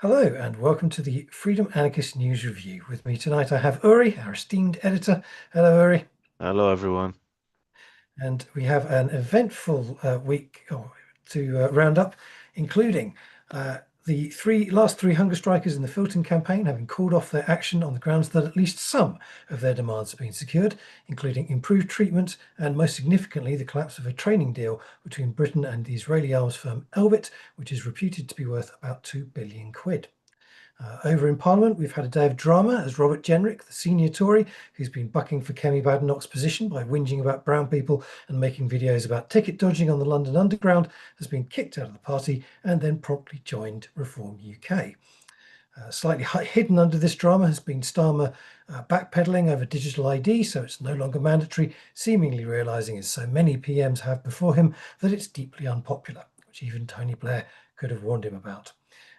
Hello and welcome to the Freedom Anarchist News Review. With me tonight I have Uri, our esteemed editor. Hello, Uri. Hello, everyone. And we have an eventful week to round up, including the last three hunger strikers in the Filton campaign having called off their action on the grounds that at least some of their demands have been secured, including improved treatment and, most significantly, the collapse of a training deal between Britain and the Israeli arms firm Elbit, which is reputed to be worth about £2 billion. Over in Parliament, we've had a day of drama as Robert Jenrick, the senior Tory, who's been bucking for Kemi Badenoch's position by whinging about brown people and making videos about ticket dodging on the London Underground, has been kicked out of the party and then promptly joined Reform UK. Slightly hidden under this drama has been Starmer backpedaling over digital ID, so it's no longer mandatory, seemingly realising, as so many PMs have before him, that it's deeply unpopular, which even Tony Blair could have warned him about.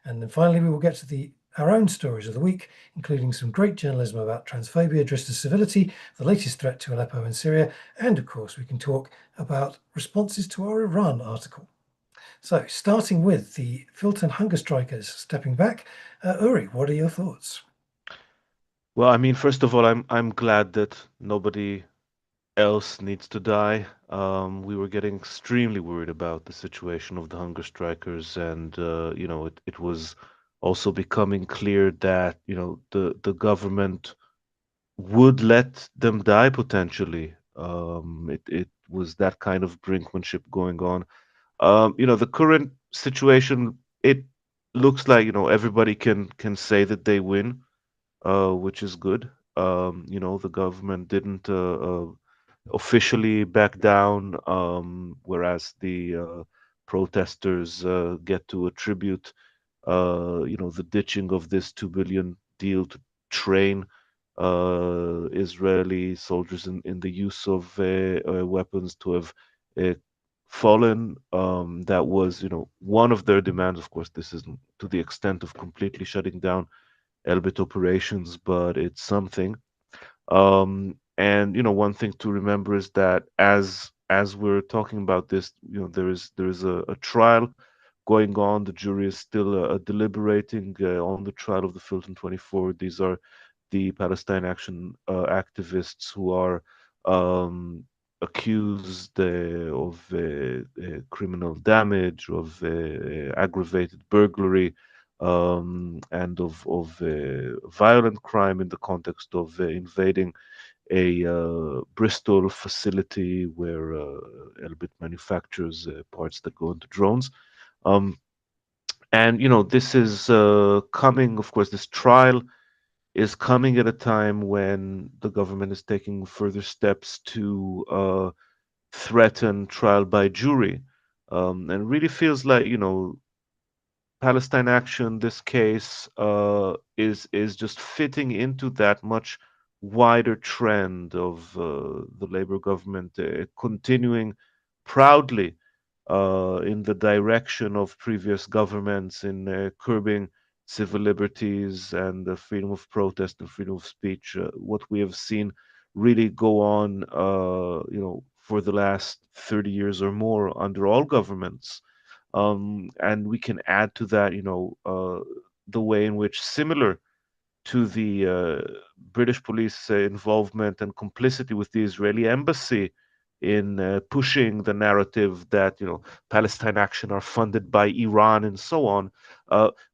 And then finally, we will get to our own stories of the week, including some great journalism about transphobia dressed as civility, the latest threat to Aleppo and Syria, and of course, we can talk about responses to our Iran article. So, starting with the Filton hunger strikers stepping back, Uri, what are your thoughts? Well, I mean, first of all, I'm glad that nobody else needs to die. We were getting extremely worried about the situation of the hunger strikers, and it was also becoming clear that the government would let them die potentially. It was that kind of brinkmanship going on. The current situation, it looks like everybody can say that they win, which is good. The government didn't officially back down, whereas the protesters get to attribute, the ditching of this 2 billion deal to train Israeli soldiers in the use of weapons to have uh, fallen. That was, one of their demands. Of course, this isn't to the extent of completely shutting down Elbit operations, but it's something. And one thing to remember is that as we're talking about this, there is a trial going on. The jury is still deliberating on the trial of the Filton 24. These are the Palestine Action activists who are um, accused of criminal damage, of aggravated burglary, and of violent crime in the context of invading a Bristol facility where Elbit manufactures parts that go into drones. Um, and this is coming, of course, this trial is coming at a time when the government is taking further steps to threaten trial by jury. And really feels like, Palestine Action, this case, is just fitting into that much wider trend of the Labour government continuing proudly in the direction of previous governments in curbing civil liberties and the freedom of protest and freedom of speech. What we have seen really go on, for the last 30 years or more under all governments. And we can add to that, the way in which, similar to the British police involvement and complicity with the Israeli embassy in pushing the narrative that Palestine Action are funded by Iran and so on.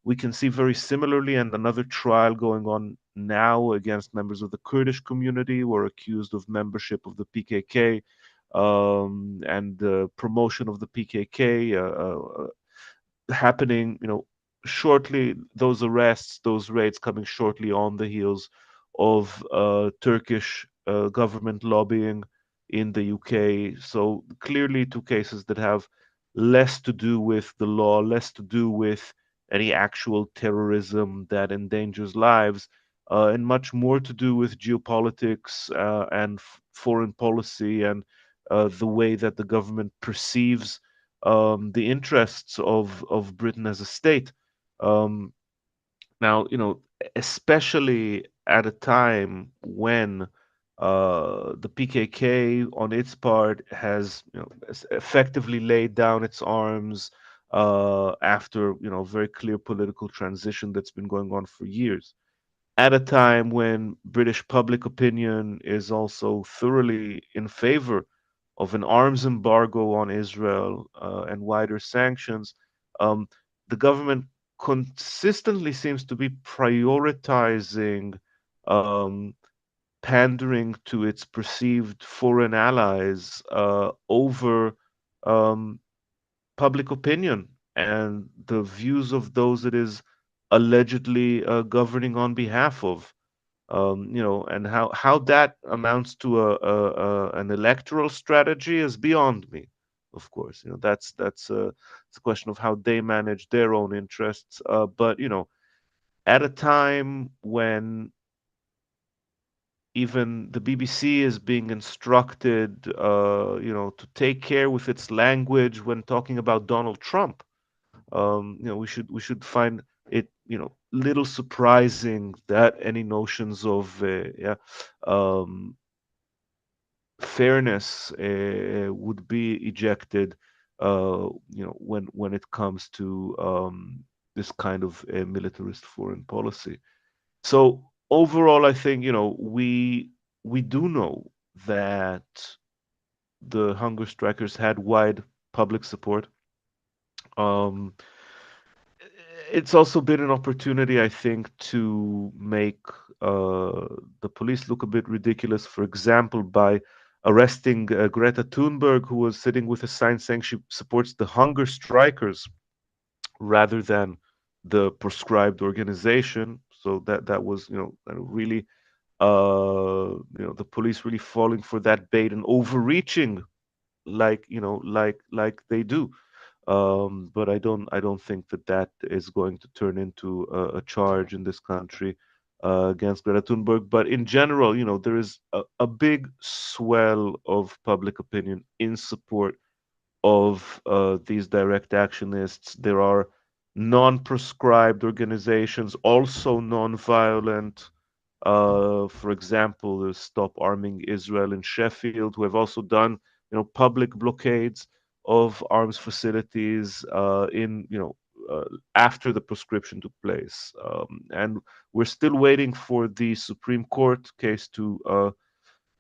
We can see very similarly, and another trial going on now against members of the Kurdish community who are accused of membership of the PKK and promotion of the PKK. Happening, shortly, those arrests, those raids coming shortly on the heels of Turkish government lobbying in the UK. So clearly, two cases that have less to do with the law, less to do with any actual terrorism that endangers lives, and much more to do with geopolitics and foreign policy and the way that the government perceives the interests of Britain as a state. Um, Now, especially at a time when the PKK, on its part, has effectively laid down its arms, after very clear political transition that's been going on for years, at a time when British public opinion is also thoroughly in favor of an arms embargo on Israel and wider sanctions. um, the government consistently seems to be prioritizing um, pandering to its perceived foreign allies over um, public opinion and the views of those it is allegedly governing on behalf of. And how that amounts to an electoral strategy is beyond me. Of course, that's it's a question of how they manage their own interests. But at a time when even the BBC is being instructed, to take care with its language when talking about Donald Trump. We should find it, little surprising that any notions of yeah, um, fairness would be ejected, when it comes to this kind of militarist foreign policy. So overall, I think we do know that the hunger strikers had wide public support. Um, it's also been an opportunity, I think, to make the police look a bit ridiculous. For example, by arresting Greta Thunberg, who was sitting with a sign saying she supports the hunger strikers rather than the proscribed organization. So that was, really, the police really falling for that bait and overreaching, like they do. But I don't think that is going to turn into a charge in this country against Greta Thunberg. But in general, there is a big swell of public opinion in support of these direct actionists. There are non-proscribed organizations, also non-violent. For example, the Stop Arming Israel in Sheffield, who have also done, public blockades of arms facilities in, after the proscription took place. And we're still waiting for the Supreme Court case to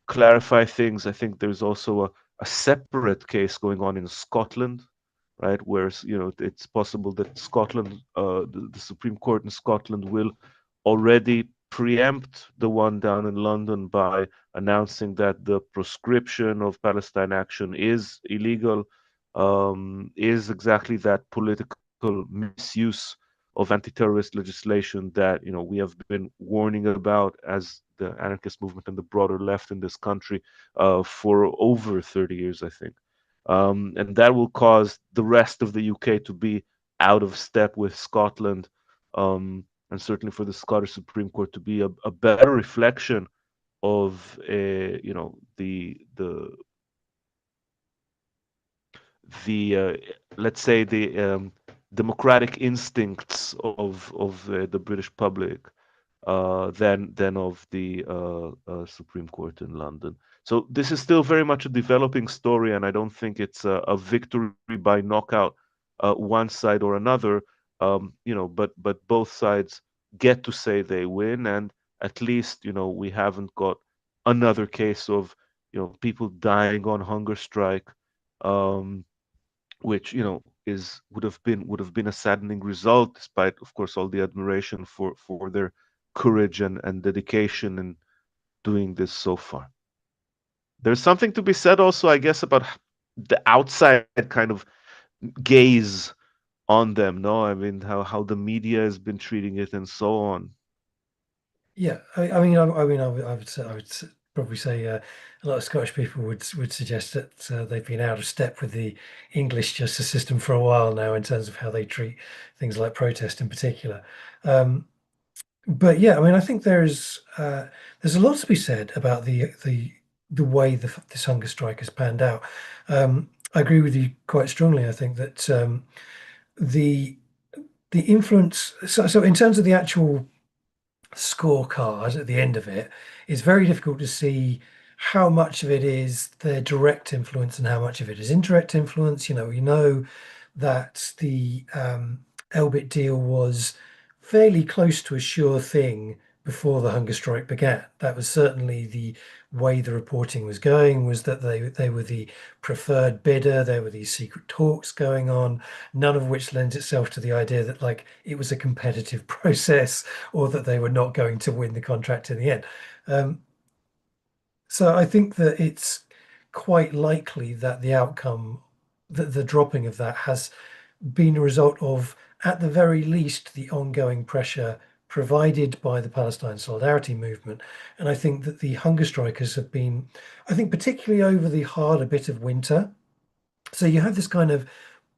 clarify things. I think there's also a separate case going on in Scotland, right? Where it's possible that the Supreme Court in Scotland will already preempt the one down in London by announcing that the proscription of Palestine action is illegal, is exactly that political misuse of anti-terrorist legislation that we have been warning about as the anarchist movement and the broader left in this country for over 30 years, I think. And that will cause the rest of the UK to be out of step with Scotland, and certainly for the Scottish Supreme Court to be a better reflection of the let's say the democratic instincts of the British public than of the Supreme Court in London. So this is still very much a developing story, and I don't think it's a victory by knockout, one side or another. But both sides get to say they win, and at least we haven't got another case of people dying on hunger strike, um, which is would have been a saddening result, despite, of course, all the admiration for their courage and dedication in doing this so far. There's something to be said also, I guess, about the outside kind of gaze on them. No, I mean how the media has been treating it and so on. Yeah, I would probably say a lot of Scottish people would suggest that they've been out of step with the English justice system for a while now in terms of how they treat things like protest in particular. Um, but yeah, I mean, I think there's a lot to be said about the way this hunger strike has panned out. I agree with you quite strongly. I think that the the influence. So in terms of the actual scorecard at the end of it, it's very difficult to see how much of it is their direct influence and how much of it is indirect influence. We know that the Elbit deal was fairly close to a sure thing before the hunger strike began. That was certainly the way the reporting was going, was that they were the preferred bidder. There were these secret talks going on, none of which lends itself to the idea that like it was a competitive process or that they were not going to win the contract in the end. Um, so I think that it's quite likely that the outcome, that the dropping of that has been a result of, at the very least, the ongoing pressure provided by the Palestine Solidarity Movement. And I think that the hunger strikers have been, I think, particularly over the harder bit of winter. So you have this kind of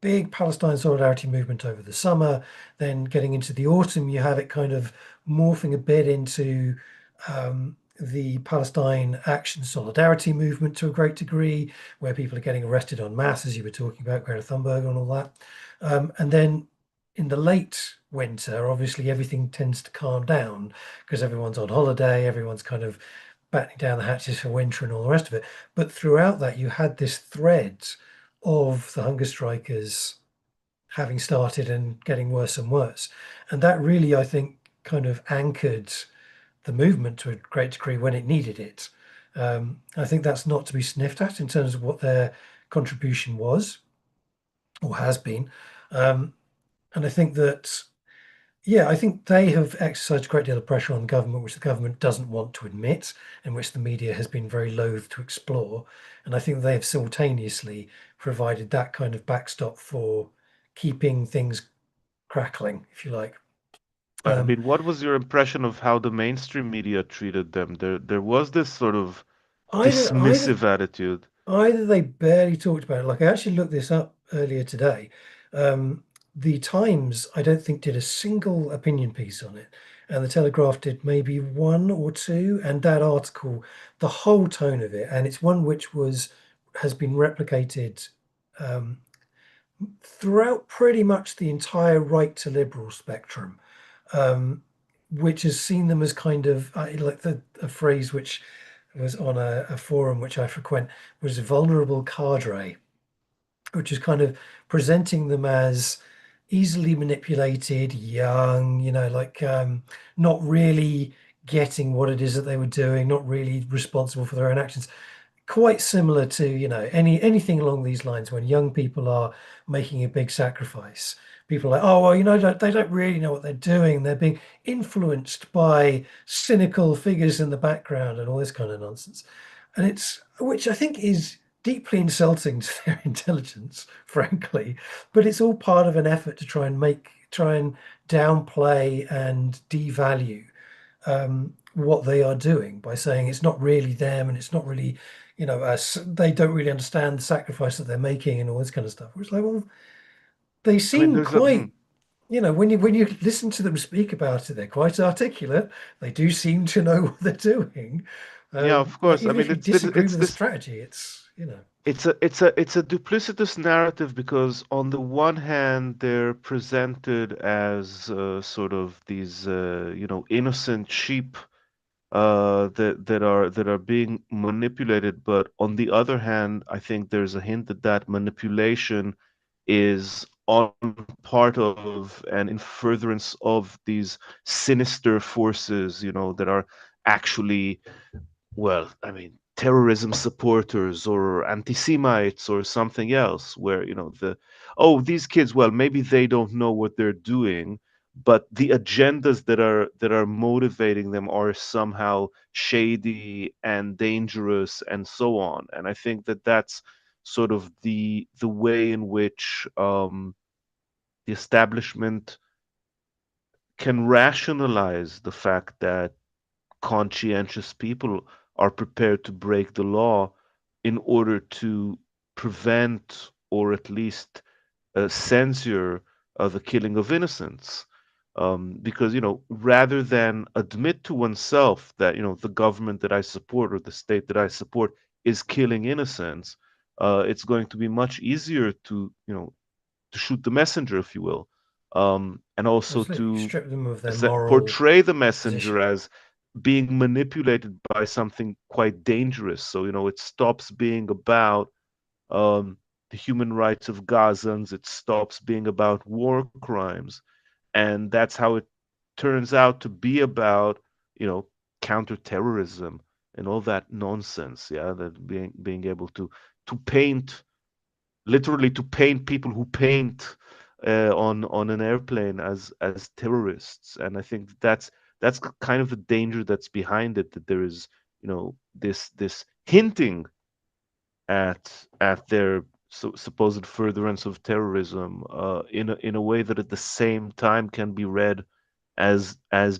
big Palestine solidarity movement over the summer. Then getting into the autumn, you have it kind of morphing a bit into the Palestine Action Solidarity movement to a great degree, where people are getting arrested en masse, as you were talking about, Greta Thunberg and all that. And then in the late winter, obviously everything tends to calm down because everyone's on holiday, everyone's kind of battening down the hatches for winter and all the rest of it. But throughout that, you had this thread of the hunger strikers having started and getting worse and worse. And that really, I think, kind of anchored the movement to a great degree when it needed it. I think that's not to be sniffed at in terms of what their contribution was or has been. Um, and I think that, yeah, I think they have exercised a great deal of pressure on the government, which the government doesn't want to admit, and which the media has been very loath to explore. And I think they have simultaneously provided that kind of backstop for keeping things crackling, if you like. I Um, mean, what was your impression of how the mainstream media treated them? There was this sort of either, either dismissive attitude. Either they barely talked about it. Like I actually looked this up earlier today. Um, the Times, I don't think, did a single opinion piece on it, and the Telegraph did maybe one or two. And that article, the whole tone of it, and it's one which was has been replicated um, throughout pretty much the entire right to liberal spectrum, um, which has seen them as kind of like a phrase which was on a forum which I frequent, was vulnerable cadre, which is kind of presenting them as easily manipulated, young, like not really getting what it is that they were doing, not really responsible for their own actions. Quite similar to, anything along these lines when young people are making a big sacrifice. People are like, oh, well, they don't really know what they're doing. They're being influenced by cynical figures in the background and all this kind of nonsense. And which I think is deeply insulting to their intelligence, frankly. But it's all part of an effort to try and downplay and devalue what they are doing by saying it's not really them and it's not really, they don't really understand the sacrifice that they're making and all this kind of stuff. Which, like, well, they I mean, seem there's a quite, when you listen to them speak about it, they're quite articulate. They do seem to know what they're doing. yeah, of Like course. I even if mean, you disagree it's with the this strategy, it's. it's a duplicitous narrative because on the one hand they're presented as sort of these innocent sheep that are being manipulated, but on the other hand, I think there's a hint that that manipulation is on part of and in furtherance of these sinister forces, that are actually, well, I mean, terrorism supporters or anti-Semites or something else, where, these kids, well, maybe they don't know what they're doing, but the agendas that are motivating them are somehow shady and dangerous and so on. And I think that that's sort of the way in which the establishment can rationalize the fact that conscientious people are prepared to break the law in order to prevent or at least censure the killing of innocents. Because, rather than admit to oneself that, the government that I support or the state that I support is killing innocents, it's going to be much easier to shoot the messenger, if you will, and also Absolutely to strip them of their moral portray the messenger position. as being manipulated by something quite dangerous. So, it stops being about um, the human rights of Gazans. It stops being about war crimes, and that's how it turns out to be about, you know, counterterrorism and all that nonsense. Yeah, that being able to paint, literally to paint people who paint on an airplane as terrorists. And I think that's kind of the danger that's behind it, that there is, you know, this hinting at their supposed furtherance of terrorism in a way that at the same time can be read as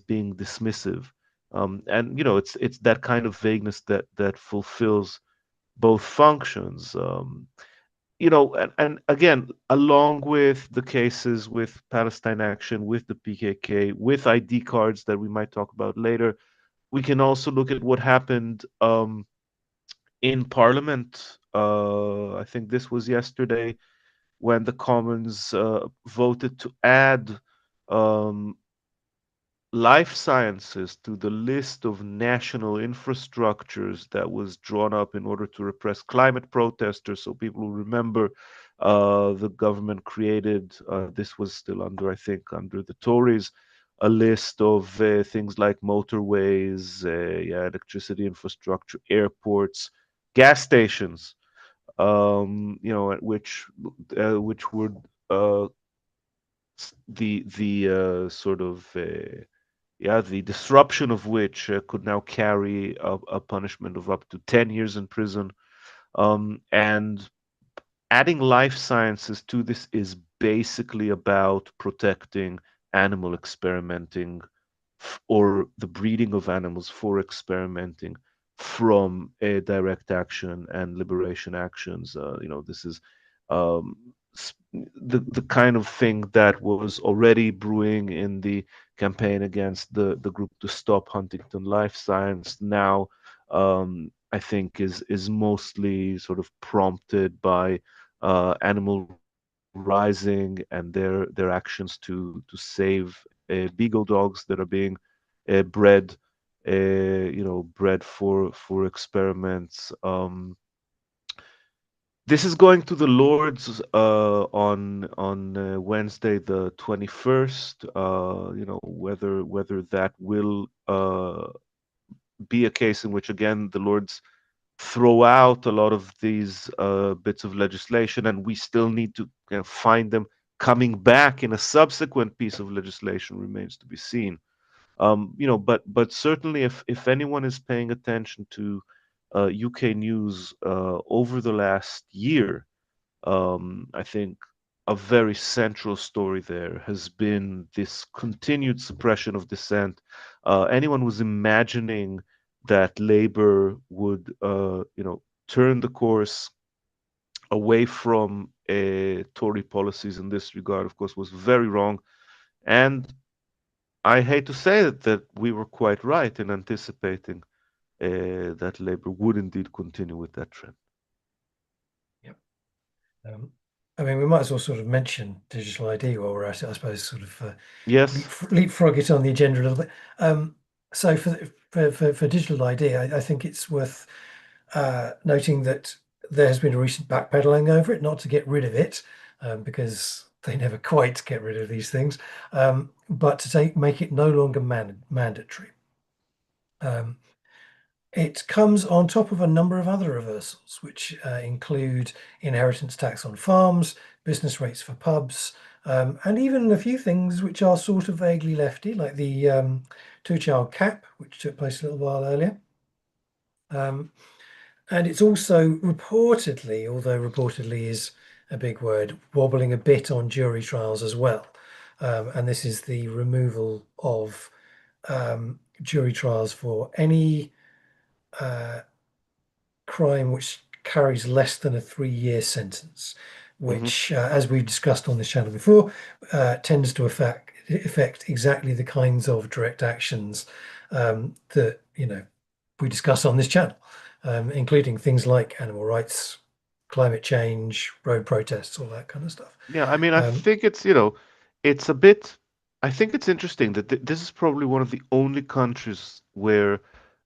being dismissive. And you know, it's that kind of vagueness that fulfills both functions. You know, and again, along with the cases with Palestine Action, with the PKK, with ID cards that we might talk about later, we can also look at what happened in Parliament. I think this was yesterday when the Commons voted to add um, life sciences to the list of national infrastructures that was drawn up in order to repress climate protesters. So people who remember, the government created, this was still under, I think, under the Tories, a list of things like motorways, yeah, electricity infrastructure, airports, gas stations, you know, which would uh, the sort of yeah, the disruption of which could now carry a punishment of up to 10 years in prison. And adding life sciences to this is basically about protecting animal experimenting or the breeding of animals for experimenting from direct action and liberation actions. You know, this is um, the kind of thing that was already brewing in the campaign against the group to stop Huntington Life Science. Now, I think is mostly sort of prompted by Animal Rising and their actions to save beagle dogs that are being bred, you know, bred for experiments. This is going to the Lords on Wednesday the 21st. You know, whether that will be a case in which again the Lords throw out a lot of these bits of legislation, and we still need to, you know, find them coming back in a subsequent piece of legislation remains to be seen. You know, but certainly, if anyone is paying attention to UK news over the last year, I think a very central story there has been this continued suppression of dissent. Anyone who's imagining that Labour would, you know, turn the course away from Tory policies in this regard, of course, was very wrong. And I hate to say it, that we were quite right in anticipating that Labour would indeed continue with that trend. Yep. Um, I mean, we might as well sort of mention digital ID while we're at it, I suppose, sort of Yes. leapfrog it on the agenda a little bit. So for digital ID, I think it's worth noting that there has been a recent backpedaling over it, not to get rid of it, because they never quite get rid of these things, but to make it no longer mandatory. Um, it comes on top of a number of other reversals, which include inheritance tax on farms, business rates for pubs, and even a few things which are sort of vaguely lefty, like the two-child cap, which took place a little while earlier. And it's also reportedly, although reportedly is a big word, wobbling a bit on jury trials as well. And this is the removal of jury trials for any crime which carries less than a 3-year sentence, Hmm. which, as we've discussed on this channel before, tends to affect exactly the kinds of direct actions that, you know, we discuss on this channel, including things like animal rights, climate change, road protests, all that kind of stuff. Yeah, I mean, I Um, think it's, you know, it's a bit, I think it's interesting that this is probably one of the only countries where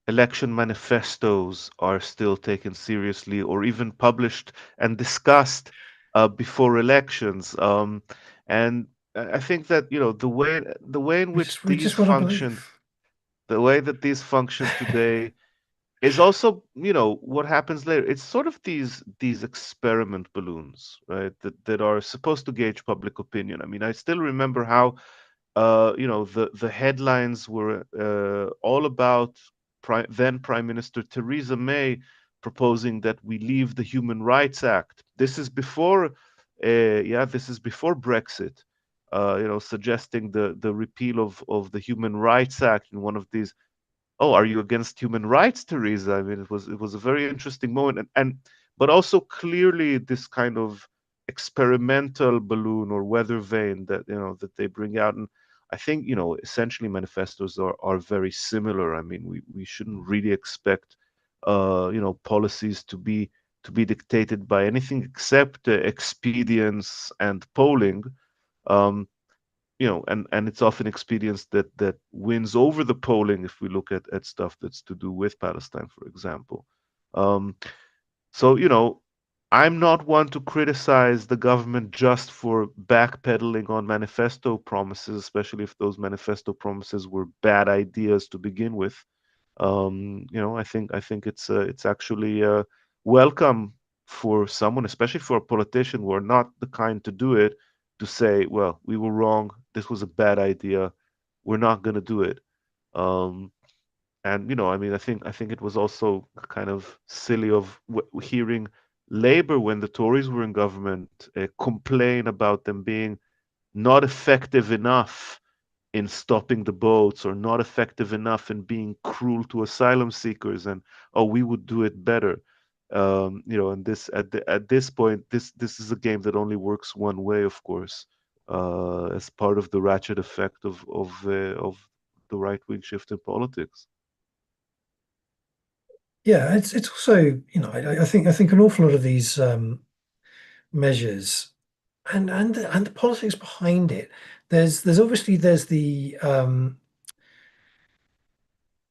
election manifestos are still taken seriously or even published and discussed before elections. And I think that the way in which We these just want to function, believe. the way that these function today is also, what happens later. It's sort of these experiment balloons, right? That are supposed to gauge public opinion. I mean, I still remember how the headlines were all about then Prime Minister Theresa May proposing that we leave the Human Rights Act. This is before Brexit. Suggesting the repeal of the Human Rights Act in one of these. Oh, are you against human rights, Theresa? I mean, it was a very interesting moment, and but also clearly this kind of experimental balloon or weather vane that they bring out. And I think essentially manifestos are very similar. I mean, we shouldn't really expect policies to be dictated by anything except expedience and polling. Um, and it's often experience that wins over the polling if we look at stuff that's to do with Palestine, for example. Um, so, I'm not one to criticize the government just for backpedaling on manifesto promises, especially if those manifesto promises were bad ideas to begin with. I think it's actually welcome for someone, especially for a politician who are not the kind to do it, to say, "Well, we were wrong. This was a bad idea. We're not going to do it." Um, and I mean, I think it was also kind of silly of hearing Labour, when the Tories were in government, complain about them being not effective enough in stopping the boats, or not effective enough in being cruel to asylum seekers, and oh, we would do it better. And at this point, this is a game that only works one way, of course, as part of the ratchet effect of the right wing shift in politics. Yeah, it's also, I think an awful lot of these measures and the politics behind it. There's obviously the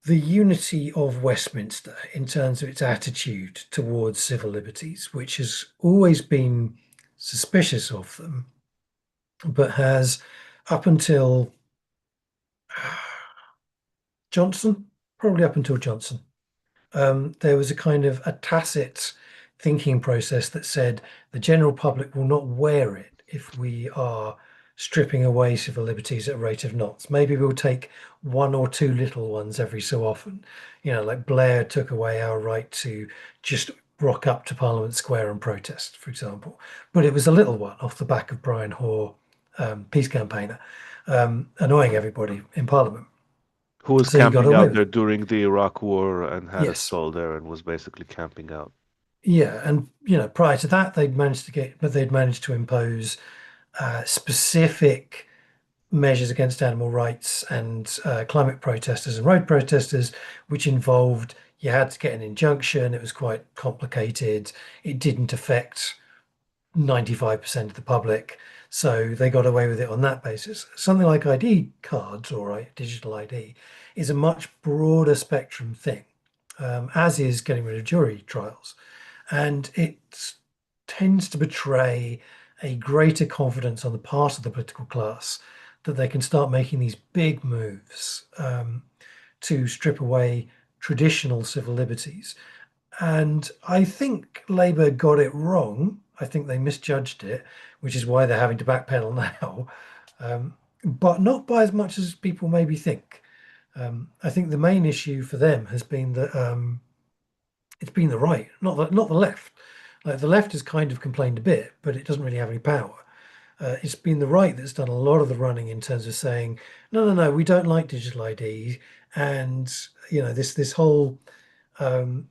unity of Westminster in terms of its attitude towards civil liberties, which has always been suspicious of them, but has up until Johnson, probably up until Johnson, there was a kind of a tacit thinking process that said the general public will not wear it if we are stripping away civil liberties at a rate of knots. Maybe we'll take one or two little ones every so often. Like Blair took away our right to just rock up to Parliament Square and protest, for example. But it was a little one off the back of Brian Hoare, peace campaigner, annoying everybody in Parliament. Who was So he got camping away out with there it. during the Iraq War and had a Yes. stall there and was basically camping out? Yeah, and prior to that, they'd managed to impose specific measures against animal rights and climate protesters and road protesters, which involved you had to get an injunction. It was quite complicated. It didn't affect 95% of the public, so they got away with it on that basis. Something like ID cards or digital ID is a much broader spectrum thing, as is getting rid of jury trials. And it tends to betray a greater confidence on the part of the political class that they can start making these big moves to strip away traditional civil liberties. And I think Labour got it wrong. I think they misjudged it, which is why they're having to backpedal now, but not by as much as people maybe think. I think the main issue for them has been that it's been the right, not the left. Like the left has kind of complained a bit, but it doesn't really have any power. It's been the right that's done a lot of the running in terms of saying, no, no, no, we don't like digital ID, and this whole um,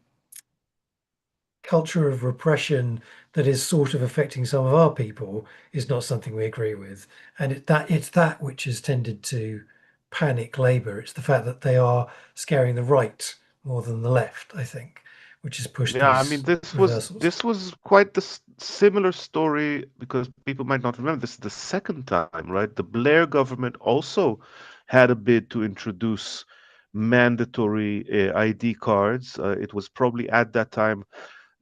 culture of repression that is sort of affecting some of our people is not something we agree with, and it's that which has tended to panic Labour. It's the fact that they are scaring the right more than the left, I think, which has pushed Yeah, I mean, these this was reversals. this was quite the similar story, because people might not remember, this is the second time, right? The Blair government also had a bid to introduce mandatory ID cards. It was probably at that time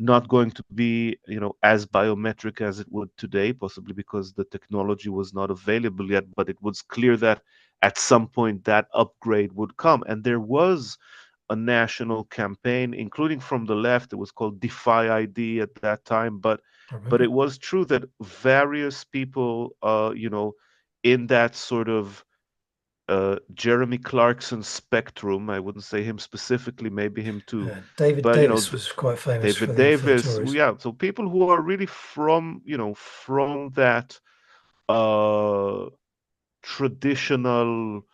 not going to be, as biometric as it would today, possibly because the technology was not available yet, but it was clear that at some point that upgrade would come. And there was a national campaign, including from the left. It was called Defy ID at that time, I but remember. it was true that various people, in that sort of Jeremy Clarkson spectrum. I wouldn't say him specifically, maybe him too, David but Davis was quite famous for David the Davis, Tories. yeah. So people who are really from that uh, traditional,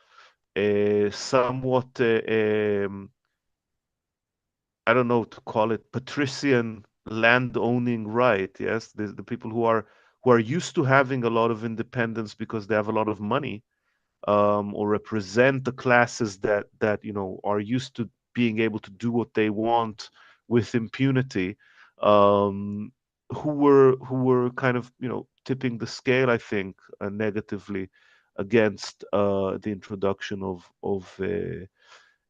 somewhat, I don't know to call it patrician land owning right. Yes, the people who are used to having a lot of independence because they have a lot of money, or represent the classes that are used to being able to do what they want with impunity, um, who were kind of tipping the scale, I think, negatively against the introduction of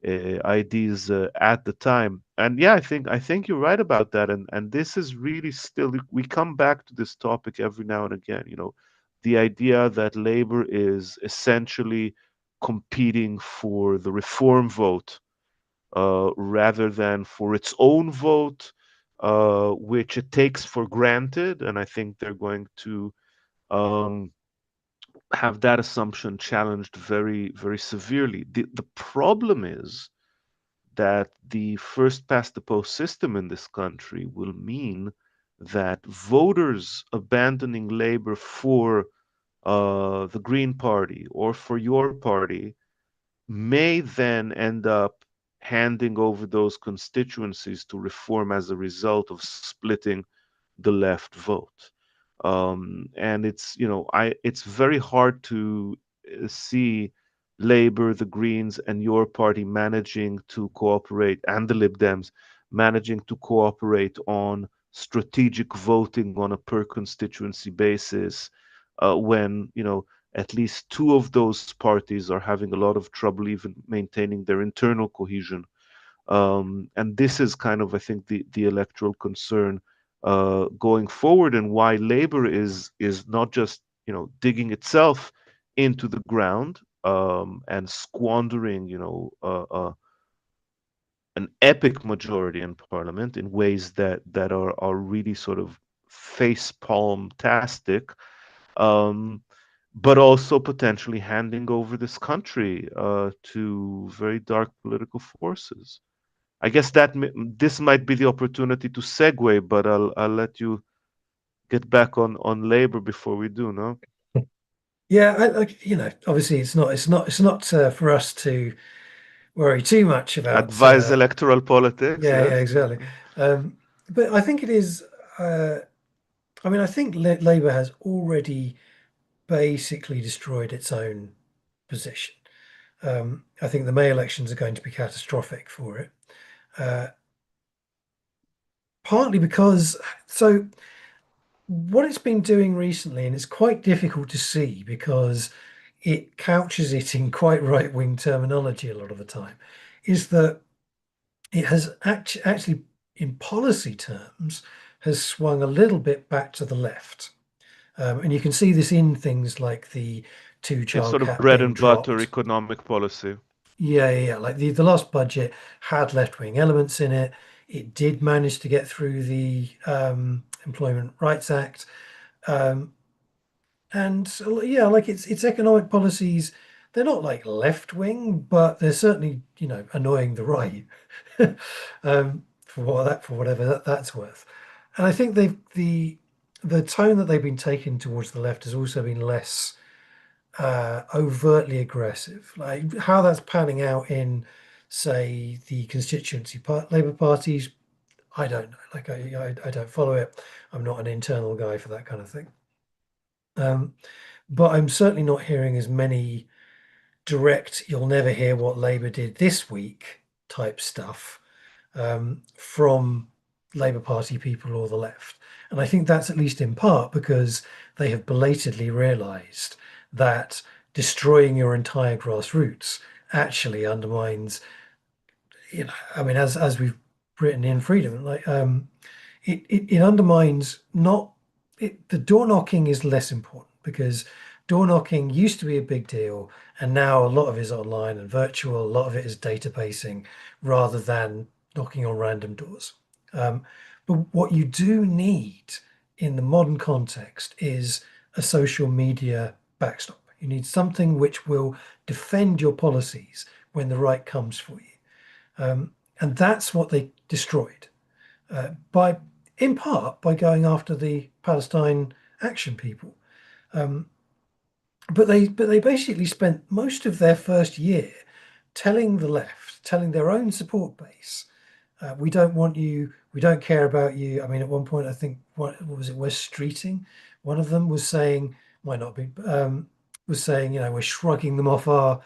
IDs at the time. And yeah, I think you're right about that. And this is really still, we come back to this topic every now and again. The idea that labor is essentially competing for the reform vote, rather than for its own vote, which it takes for granted. And I think they're going to um, have that assumption challenged very, very severely. The problem is that the first past the post system in this country will mean that voters abandoning labor for the Green Party or for your party may then end up handing over those constituencies to reform as a result of splitting the left vote. And it's very hard to see Labour, the Greens, and your party managing to cooperate, and the Lib Dems managing to cooperate on strategic voting on a per constituency basis, when at least two of those parties are having a lot of trouble even maintaining their internal cohesion. And this is kind of, I think, the electoral concern going forward, and why Labour is not just digging itself into the ground, and squandering an epic majority in Parliament in ways that are really sort of face palm tastic, um, but also potentially handing over this country to very dark political forces. I guess this might be the opportunity to segue, but I'll let you get back on labor before we do. No, Yeah, obviously it's not for us to worry too much about. advise electoral politics. Yeah, Yes. exactly. Um, but I think it is. Uh, I mean, I think Labour has already basically destroyed its own position. I think the May elections are going to be catastrophic for it. Uh, Partly because, so what it's been doing recently, and it's quite difficult to see because it couches it in quite right wing terminology a lot of the time, is that it has actually, in policy terms, has swung a little bit back to the left. And you can see this in things like the It's two-child sort of cap bread being and butter dropped. economic policy. Yeah, yeah, yeah. Like the last budget had left-wing elements in it. It did manage to get through the Employment Rights Act. Um, and yeah, like its economic policies, they're not like left-wing, but they're certainly, annoying the right. For whatever that's worth. And I think the tone that they've been taking towards the left has also been less overtly aggressive. Like how that's panning out in, say, the constituency Labour parties, I don't know. Like I don't follow it. I'm not an internal guy for that kind of thing. Um, but I'm certainly not hearing as many direct, you'll never hear what Labour did this week type stuff from Labour Party people or the left. And I think that's at least in part because they have belatedly realised that destroying your entire grassroots actually undermines, I mean, as we've written in Freedom, like it undermines not the door knocking is less important because door knocking used to be a big deal, and now a lot of it is online and virtual. A lot of it is databasing rather than knocking on random doors. Um, but what you do need in the modern context is a social media backstop. You need something which will defend your policies when the right comes for you. And that's what they destroyed by, in part, by going after the Palestine Action people. Um, but they basically spent most of their first year telling the left, telling their own support base, we don't want you, we don't care about you. I mean, at one point, I think what was it, West Streeting? One of them was saying, might not be, was saying, we're shrugging them off our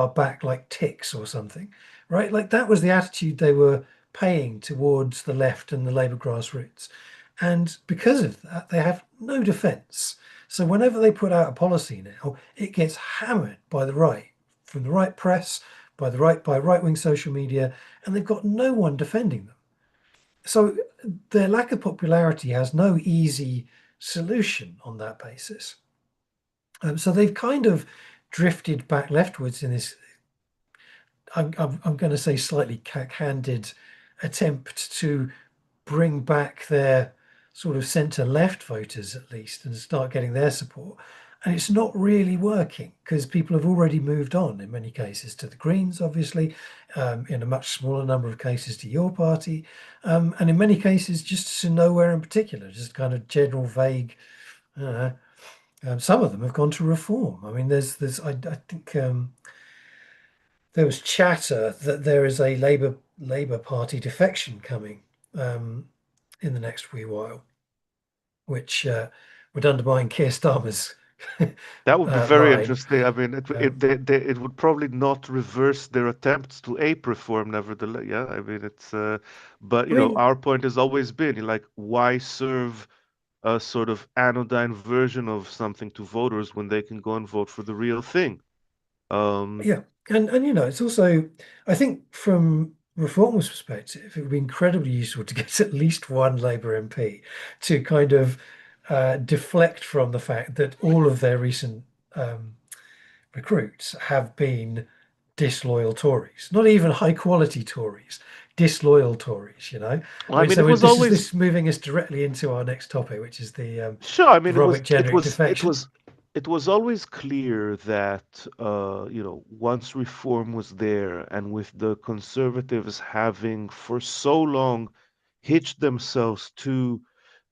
back like ticks or something, right? Like that was the attitude they were paying towards the left and the Labour grassroots, and because of that, they have no defence. So whenever they put out a policy now, it gets hammered by the right, from the right press, by right wing social media, and they've got no one defending them. So their lack of popularity has no easy solution on that basis. So they've kind of drifted back leftwards in this. I'm going to say slightly cack-handed attempt to bring back their sort of centre left voters at least and start getting their support. And it's not really working because people have already moved on in many cases to the Greens, obviously, in a much smaller number of cases to your party, and in many cases just to nowhere in particular, just kind of general vague. Uh, some of them have gone to reform. I mean, I think there was chatter that there is a Labour Party defection coming in the next wee while, which would undermine Keir Starmer's That would be very line. interesting. I mean, Um, it would probably not reverse their attempts to ape reform, nevertheless. Yeah, I mean, but I mean, our point has always been like, why serve a sort of anodyne version of something to voters when they can go and vote for the real thing? Um, yeah, and it's also, I think, from Reformers' perspective, it would be incredibly useful to get at least one Labour MP to kind of deflect from the fact that all of their recent um, recruits have been disloyal Tories, not even high quality Tories, disloyal Tories. I I mean, mean, it so was this always is moving us directly into our next topic, which is sure. I the mean, Robert Jenrick defection. it was always clear that once reform was there, and with the conservatives having for so long hitched themselves to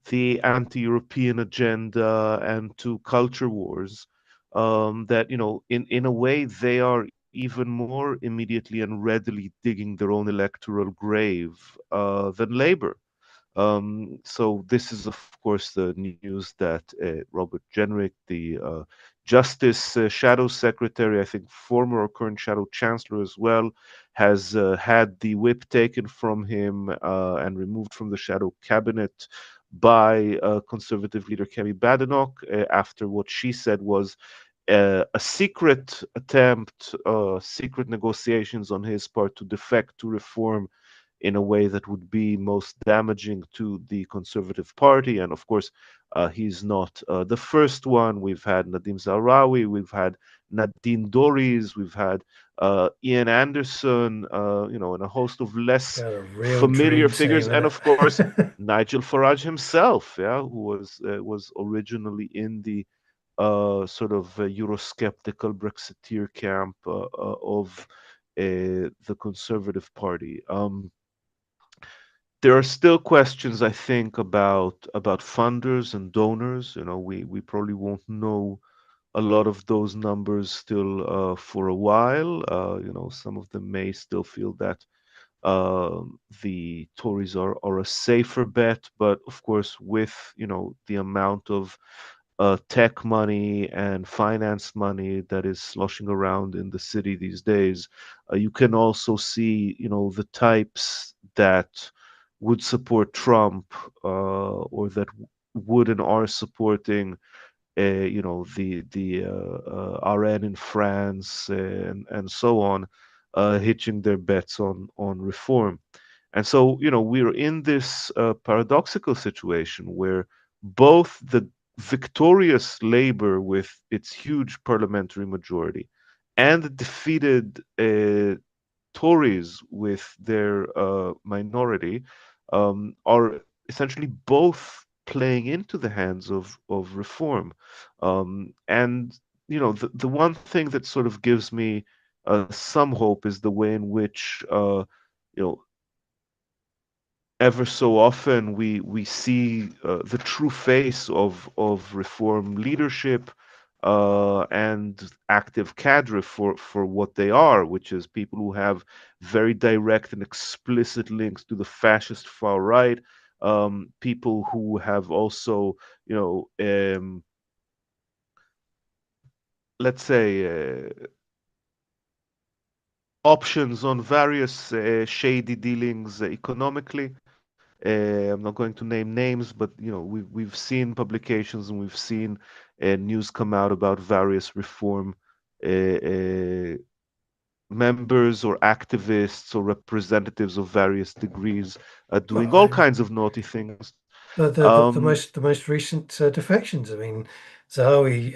the anti-European agenda and to culture wars, that in a way they are even more immediately and readily digging their own electoral grave than Labour. So this is, of course, the news that Robert Jenrick, the Justice Shadow Secretary, I think former or current Shadow Chancellor as well, has had the whip taken from him and removed from the Shadow Cabinet by Conservative leader Kemi Badenoch after what she said was a secret attempt, secret negotiations on his part to defect to reform in a way that would be most damaging to the Conservative Party. And of course, he's not the first one. We've had Nadim Zahawi, we've had Nadine Dorries, we've had Ian Anderson, and a host of less Got a real familiar dream figures, team in and it. of course Nigel Farage himself, yeah, who was originally in the sort of Eurosceptical Brexiteer camp of the Conservative Party. There are still questions, I think, about funders and donors. We probably won't know a lot of those numbers still for a while. Some of them may still feel that the Tories are a safer bet, but of course, with the amount of tech money and finance money that is sloshing around in the city these days, you can also see, the types that would support Trump or that would and are supporting, the RN in France and so on, hitching their bets on reform. And so, we're in this paradoxical situation where both the victorious Labour with its huge parliamentary majority and the defeated Tories with their minority are essentially both playing into the hands of reform. And the one thing that sort of gives me some hope is the way in which you know ever so often we see the true face of reform leadership and active cadre for what they are, which is people who have very direct and explicit links to the fascist far right, people who have also, let's say, options on various shady dealings economically. I'm not going to name names, but we've seen publications and we've seen news come out about various reform uh, uh, members or activists or representatives of various degrees Well, doing all kinds of naughty things. Um, the most recent defections. I mean, Zahawi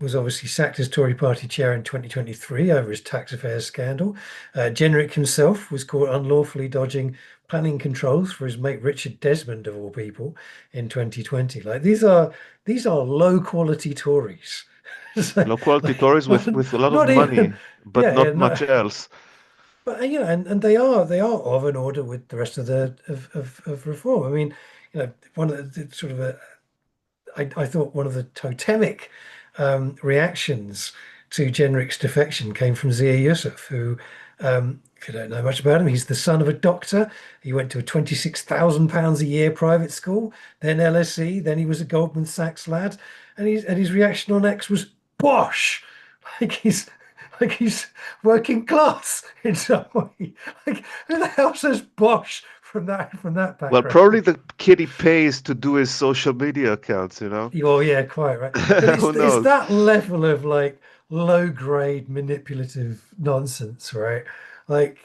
was obviously sacked as Tory party chair in 2023 over his tax affairs scandal. Jenrick himself was caught unlawfully dodging planning controls for his mate Richard Desmond, of all people, in 2020. Like these are low quality Tories. So, Low quality like, Tories with a lot of not money, even, but yeah, yeah, not no, much else. but and they are of an order with the rest of the of reform. I mean, one of the sort of I thought one of the totemic reactions to Jenrick's defection came from Zia Yusuf, who, if you don't know much about him, he's the son of a doctor. He went to a £26,000 a year private school, then LSE, then he was a Goldman Sachs lad, and his reaction on X was bosh, like he's working class in some way. Like who the hell says bosh from that Well, probably background? the kid he pays to do his social media accounts. Oh yeah, quite right. But Who it's knows? that level of like low grade manipulative nonsense, right? Like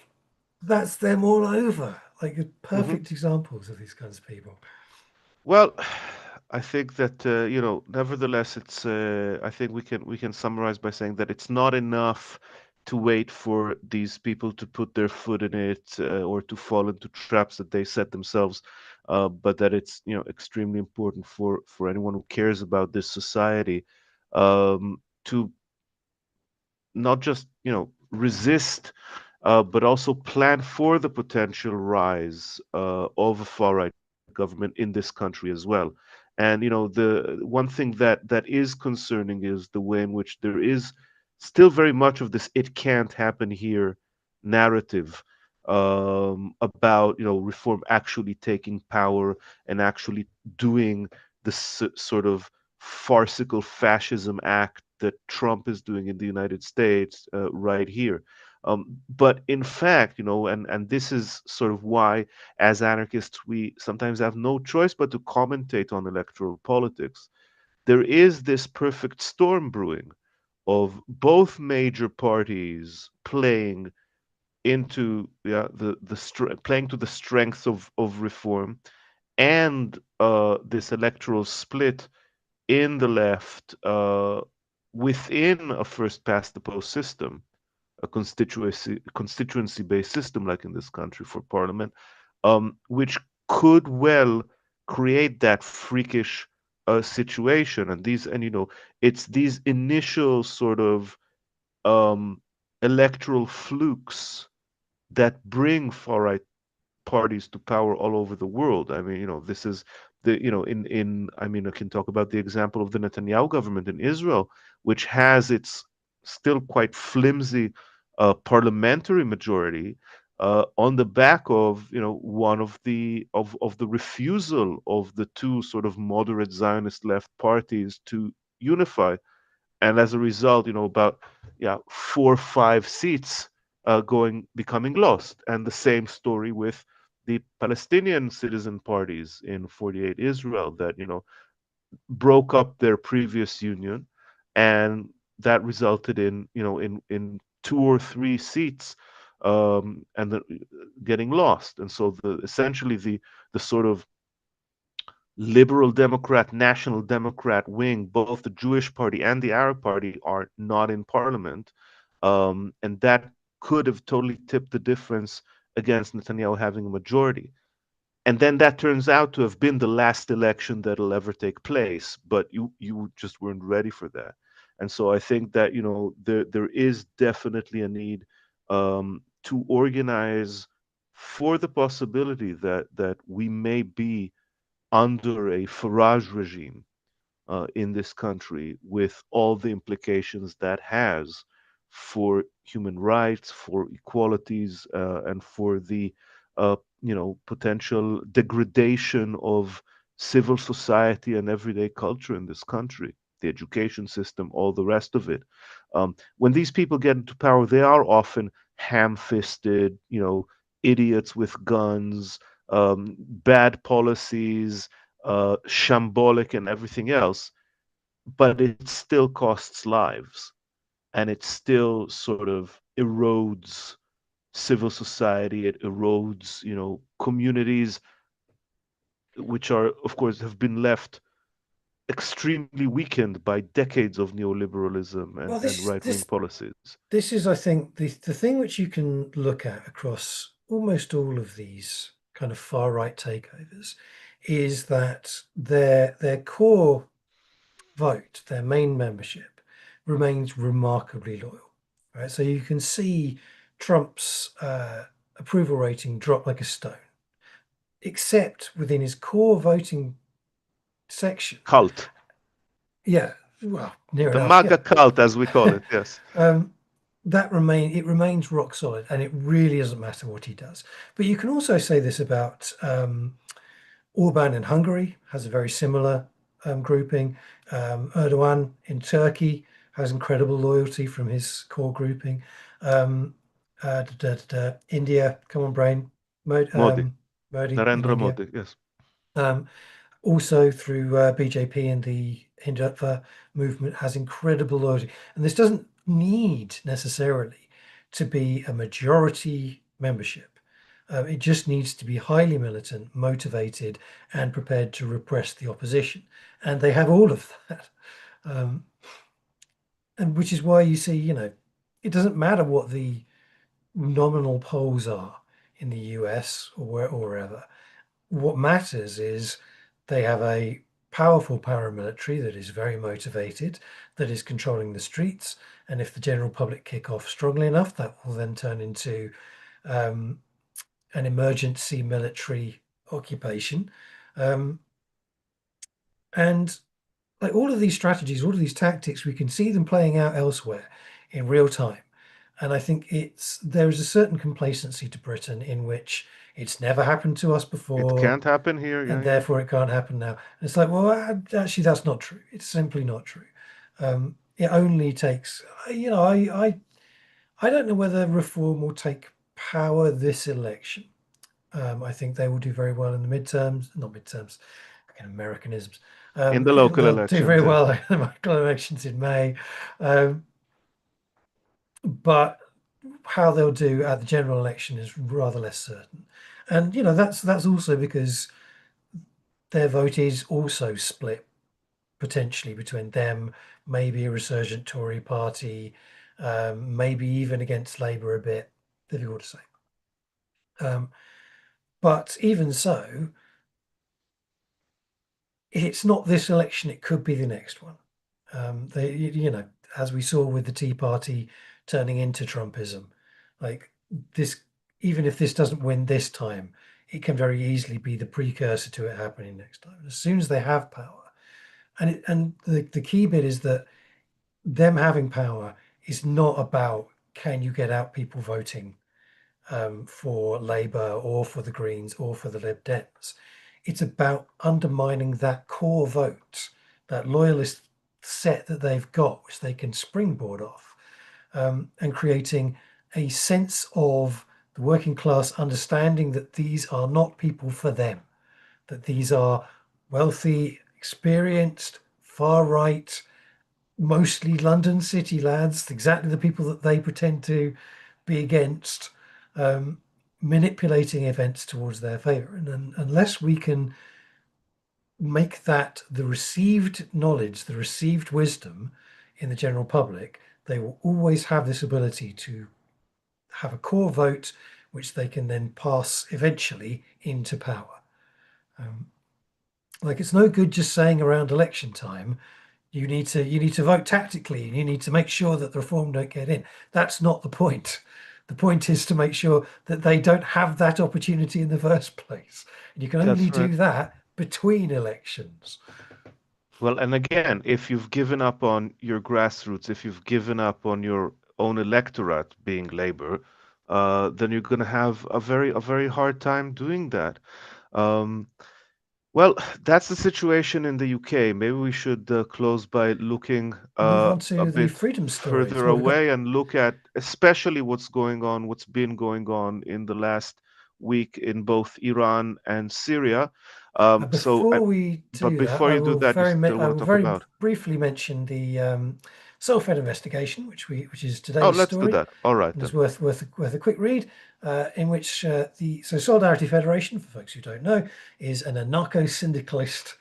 that's them all over. Like hmm perfect examples of these kinds of people. Well, I think that nevertheless, it's. I think we can summarize by saying that it's not enough to wait for these people to put their foot in it or to fall into traps that they set themselves, but that it's extremely important for anyone who cares about this society to not just resist, but also plan for the potential rise of a far right government in this country as well. And the one thing that is concerning is the way in which there is still very much of this "it can't happen here" narrative about reform actually taking power and actually doing the sort of farcical fascism act that Trump is doing in the United States right here. But in fact, and this is sort of why, as anarchists, we sometimes have no choice but to commentate on electoral politics. There is this perfect storm brewing of both major parties playing into playing to the strengths of reform and this electoral split in the left within a first past the post system, a constituency based system like in this country for parliament, which could well create that freakish situation. And it's these initial sort of um, electoral flukes that bring far right parties to power all over the world. I mean, this is in I mean, I can talk about the example of the Netanyahu government in Israel, which has its still quite flimsy parliamentary majority on the back of one of the refusal of the two sort of moderate Zionist left parties to unify, and as a result, about four or five seats going becoming lost. And the same story with the Palestinian citizen parties in 48 Israel that broke up their previous union, and that resulted in in two or three seats and getting lost. And so essentially the sort of liberal Democrat, national Democrat wing, both the Jewish party and the Arab party, are not in parliament. And that could have totally tipped the difference against Netanyahu having a majority. And then that turns out to have been the last election that'll ever take place, but you just weren't ready for that. And so I think that there is definitely a need to organize for the possibility that we may be under a Farage regime in this country, with all the implications that has for human rights, for equalities, and for the potential degradation of civil society and everyday culture in this country, the education system, all the rest of it. When these people get into power, they are often ham-fisted, idiots with guns, bad policies, shambolic and everything else, but it still costs lives, and it still sort of erodes civil society. It erodes, communities which are, of course, have been left extremely weakened by decades of neoliberalism Well, and right-wing policies. this is, I think, the thing which you can look at across almost all of these kind of far right takeovers is that their core vote, their main membership, remains remarkably loyal. Right, so you can see Trump's approval rating drop like a stone, except within his core voting section. Cult. Yeah, well, near The enough. Yeah. MAGA cult, as we call it, yes. It remains rock solid, and it really doesn't matter what he does. But you can also say this about Orban in Hungary has a very similar grouping. Erdogan in Turkey has incredible loyalty from his core grouping. India, come on, brain, Modi. Modi in Narendra India. Modi, yes. Um, Also through BJP and the Hindutva movement has incredible loyalty. And this doesn't need necessarily to be a majority membership. It just needs to be highly militant, motivated, and prepared to repress the opposition. And they have all of that. Um, and which is why you see, it doesn't matter what the nominal polls are in the US or wherever. What matters is they have a powerful paramilitary that is very motivated, that is controlling the streets. And if the general public kick off strongly enough, that will then turn into um, an emergency military occupation. Um, and like all of these strategies, all of these tactics, we can see them playing out elsewhere in real time. And I think there is a certain complacency to Britain in which it's never happened to us It before, can't happen here. and Yeah, yeah. therefore it can't happen now. And it's like, well, actually, that's not true. It's simply not true. It only takes, I don't know whether Reform will take power this election. I think they will do very well in the midterms, not midterms, again, Americanisms. In the local They'll do very elections, yeah. well in the local elections in May. Um, but how they'll do at the general election is rather less certain. And, that's also because their vote is also split potentially between them, maybe a resurgent Tory party, maybe even against Labour a bit, difficult to say. But even so, it's not this election, it could be the next one. As we saw with the Tea Party turning into Trumpism, like this, even if this doesn't win this time, it can very easily be the precursor to it happening next time. As soon as they have power, and the key bit is that them having power is not about can you get out people voting for Labour or for the Greens or for the Lib Dems. It's about undermining that core vote, that loyalist set that they've got, which they can springboard off, and creating a sense of the working class understanding that these are not people for them, that these are wealthy, experienced, far right, mostly London city lads, exactly the people that they pretend to be against, um, manipulating events towards their favor. And unless we can make that the received knowledge, the received wisdom in the general public, they will always have this ability to have a core vote, which they can then pass eventually into power. Um, like it's no good just saying around election time, you need to vote tactically and you need to make sure that the reform don't get in. That's not the point. The point is to make sure that they don't have that opportunity in the first place. And you can only That's right. do that between elections. Well, and again, if you've given up on your grassroots, if you've given up on your own electorate being Labour, then you're going to have a very hard time doing that. Um, well, that's the situation in the UK. Maybe we should close by looking Move on a to the bit freedom stories. further Well, we've got away and look at especially what's going on, what's been going on in the last week in both Iran and Syria. before we But do that, before you do that, you still I want will to talk very about. briefly mention the Solfed investigation, which is Oh, today's let's do story. that. All right And is then. worth a quick read, in which the Solidarity Federation, for folks who don't know, is an anarcho-syndicalist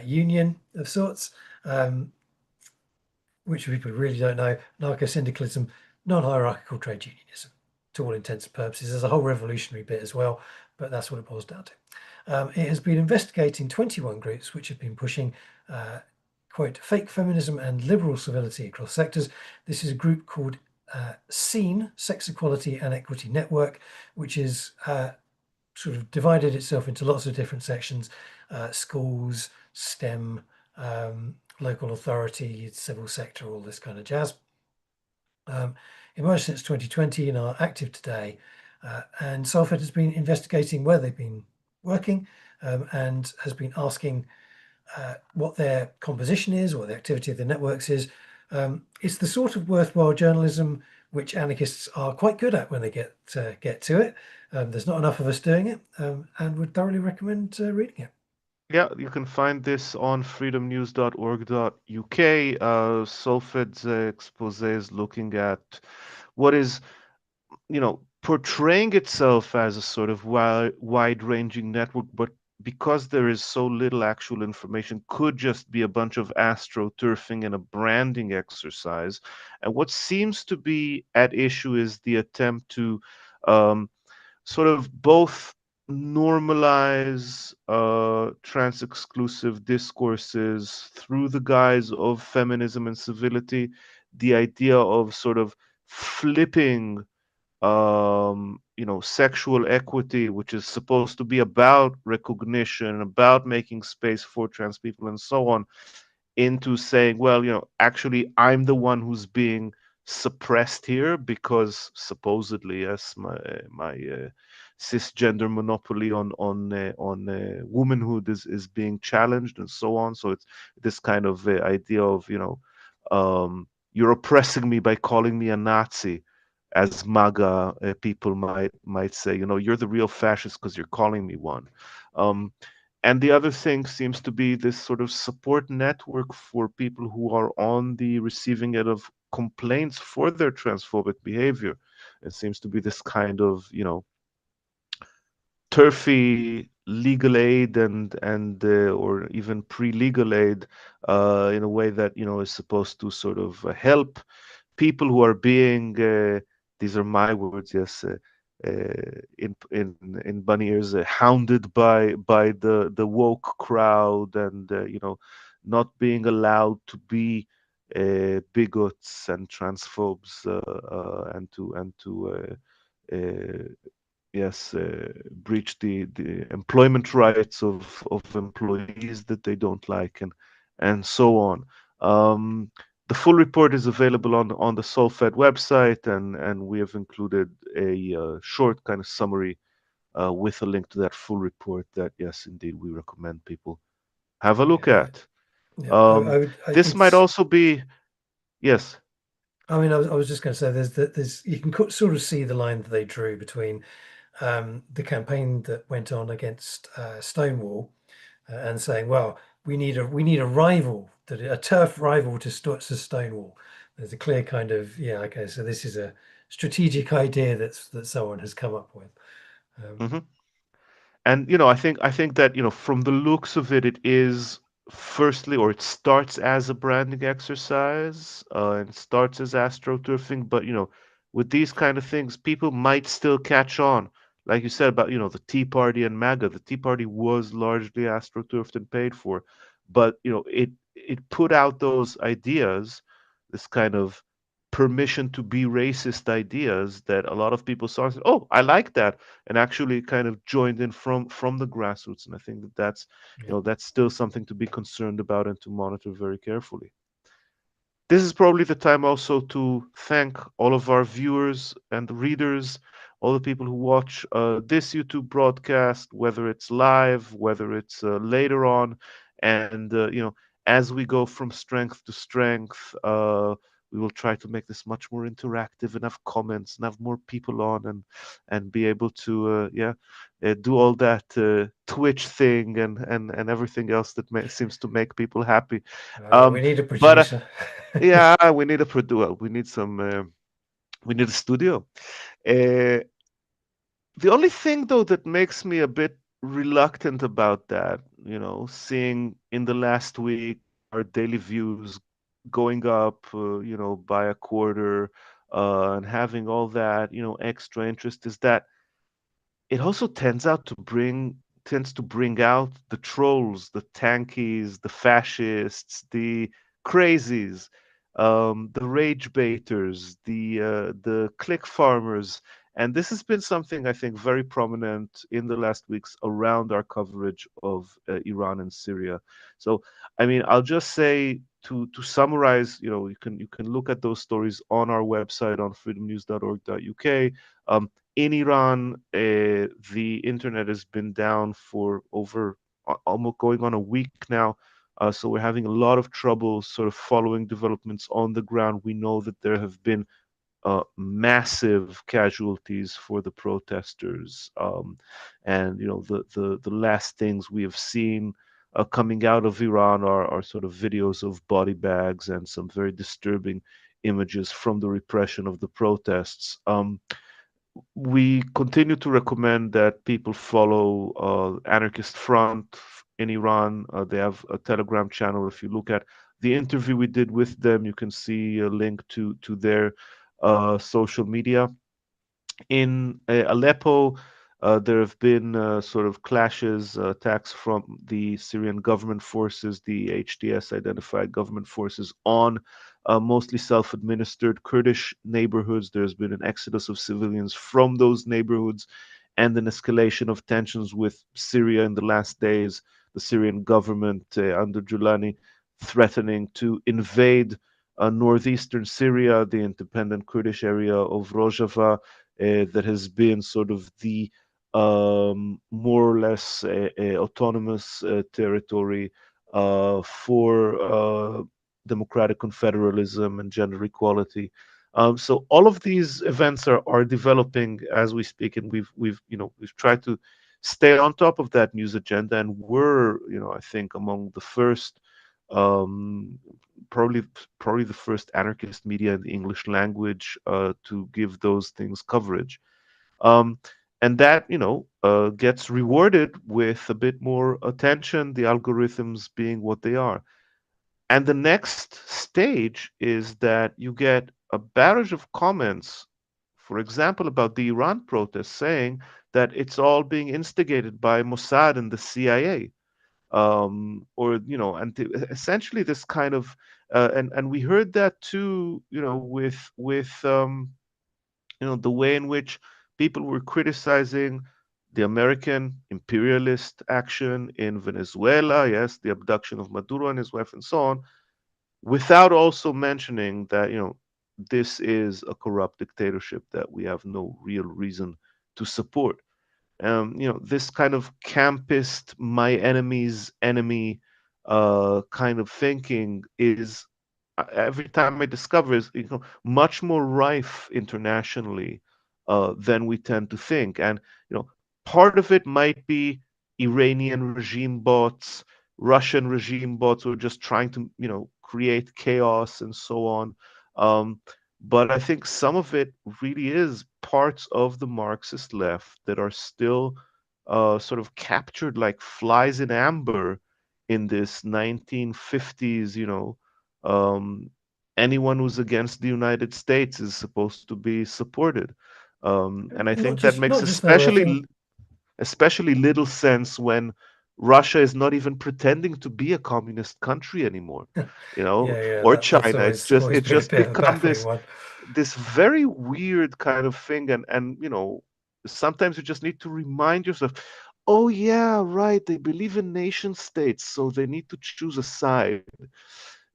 union of sorts, um, which people really don't know. Anarcho-syndicalism, non-hierarchical trade unionism, to all intents and purposes. There's a whole revolutionary bit as well, but that's what it boils down to. It has been investigating 21 groups which have been pushing, quote, fake feminism and liberal civility across sectors. This is a group called SEEN, Sex Equality and Equity Network, which is sort of divided itself into lots of different sections: schools, STEM, local authority, civil sector, all this kind of jazz. Emerged since 2020 and are active today. And Solfed has been investigating where they've been working, and has been asking what their composition is, what the activity of the networks is. It's the sort of worthwhile journalism which anarchists are quite good at when they get to it. There's not enough of us doing it, and would thoroughly recommend reading it. Yeah, you can find this on freedomnews.org.uk. Solfed's expose is looking at what is, portraying itself as a sort of wide-ranging network, but because there is so little actual information, could just be a bunch of astroturfing and a branding exercise. And what seems to be at issue is the attempt to um, sort of both normalize trans exclusive discourses through the guise of feminism and civility, the idea of sort of flipping sexual equity, which is supposed to be about recognition, about making space for trans people and so on, into saying, well, actually, I'm the one who's being suppressed here because supposedly, yes, my cisgender monopoly on womanhood is being challenged and so on. So it's this kind of idea of you're oppressing me by calling me a Nazi, as MAGA people might say. You're the real fascist because you're calling me one. Um, and the other thing seems to be this sort of support network for people who are on the receiving end of complaints for their transphobic behavior. It seems to be this kind of, turfy legal aid and or even pre-legal aid in a way that is supposed to sort of help people who are being these are my words, yes, in bunny ears, hounded by the woke crowd, and not being allowed to be bigots and transphobes, and to yes, breach the employment rights of employees that they don't like, and so on. The full report is available on the Solfed website, and we have included a short kind of summary with a link to that full report that, yes, indeed, we recommend people have a look Yeah, at. yeah. I Um, would. this might It's. also be, yes, I mean, I was just going to say, there's you can sort of see the line that they drew between the campaign that went on against Stonewall, and saying, well, we need a rival, a turf rival to Stonewall. There's a clear kind of, yeah, okay, so this is a strategic idea that someone has come up with. Um, Hmm. And I think that from the looks of it, it is firstly, or it starts as a branding exercise, and it starts as astroturfing. But with these kind of things, people might still catch on. Like you said about the Tea Party and MAGA. The Tea Party was largely astroturfed and paid for, but it put out those ideas, this kind of permission to be racist ideas that a lot of people saw and said, "Oh, I like that," and actually kind of joined in from the grassroots. And I think that yeah. that's still something to be concerned about and to monitor very carefully. This is probably the time also to thank all of our viewers and readers, all the people who watch this YouTube broadcast, whether it's live, whether it's later on. And, as we go from strength to strength, we will try to make this much more interactive and have comments and have more people on and be able to, do all that Twitch thing and everything else that seems to make people happy. We need a But producer. yeah, we need a producer. We need some. We need a studio. Uh, the only thing though that makes me a bit reluctant about that, seeing in the last week our daily views going up, by a quarter, and having all that, extra interest, is that it also tends to bring out the trolls, the tankies, the fascists, the crazies, the rage baiters, the click farmers. And this has been something I think very prominent in the last weeks around our coverage of Iran and Syria. So, I mean, I'll just say to summarize, you can look at those stories on our website on freedomnews.org.uk. In Iran, the internet has been down for over almost going on a week now. So we're having a lot of trouble sort of following developments on the ground. We know that there have been massive casualties for the protesters, and the last things we have seen coming out of Iran are sort of videos of body bags and some very disturbing images from the repression of the protests. We continue to recommend that people follow Anarchist Front in Iran. They have a Telegram channel. If you look at the interview we did with them, you can see a link to their social media. In Aleppo, there have been sort of clashes, attacks from the Syrian government forces, the HTS identified government forces, on mostly self administered Kurdish neighborhoods. There's been an exodus of civilians from those neighborhoods and an escalation of tensions with Syria in the last days. The Syrian government under Julani threatening to invade northeastern Syria, the independent Kurdish area of Rojava, that has been sort of the more or less autonomous territory for democratic confederalism and gender equality. So all of these events are developing as we speak, and we've tried to stay on top of that news agenda, and we're I think among the first, um, probably the first anarchist media in the English language to give those things coverage. Um, and that gets rewarded with a bit more attention, the algorithms being what they are. And the next stage is that you get a barrage of comments, for example, about the Iran protests, saying that it's all being instigated by Mossad and the CIA, or and essentially this kind of and we heard that too, with the way in which people were criticizing the American imperialist action in Venezuela, yes, the abduction of Maduro and his wife and so on, without also mentioning that this is a corrupt dictatorship that we have no real reason to support. This kind of campist, my enemy's enemy kind of thinking is, every time I discover, is much more rife internationally than we tend to think. And part of it might be Iranian regime bots, Russian regime bots, who are just trying to create chaos and so on. Um, But I think some of it really is parts of the Marxist left that are still sort of captured like flies in amber in this 1950s, um, anyone who's against the United States is supposed to be supported. And I Not think that just makes not just that. I think especially little sense when Russia is not even pretending to be a communist country anymore, yeah, or that's China. always It's been a just bit of a become baffling this one. very weird kind of thing, and sometimes you just need to remind yourself, oh yeah, right, they believe in nation states, so they need to choose a side,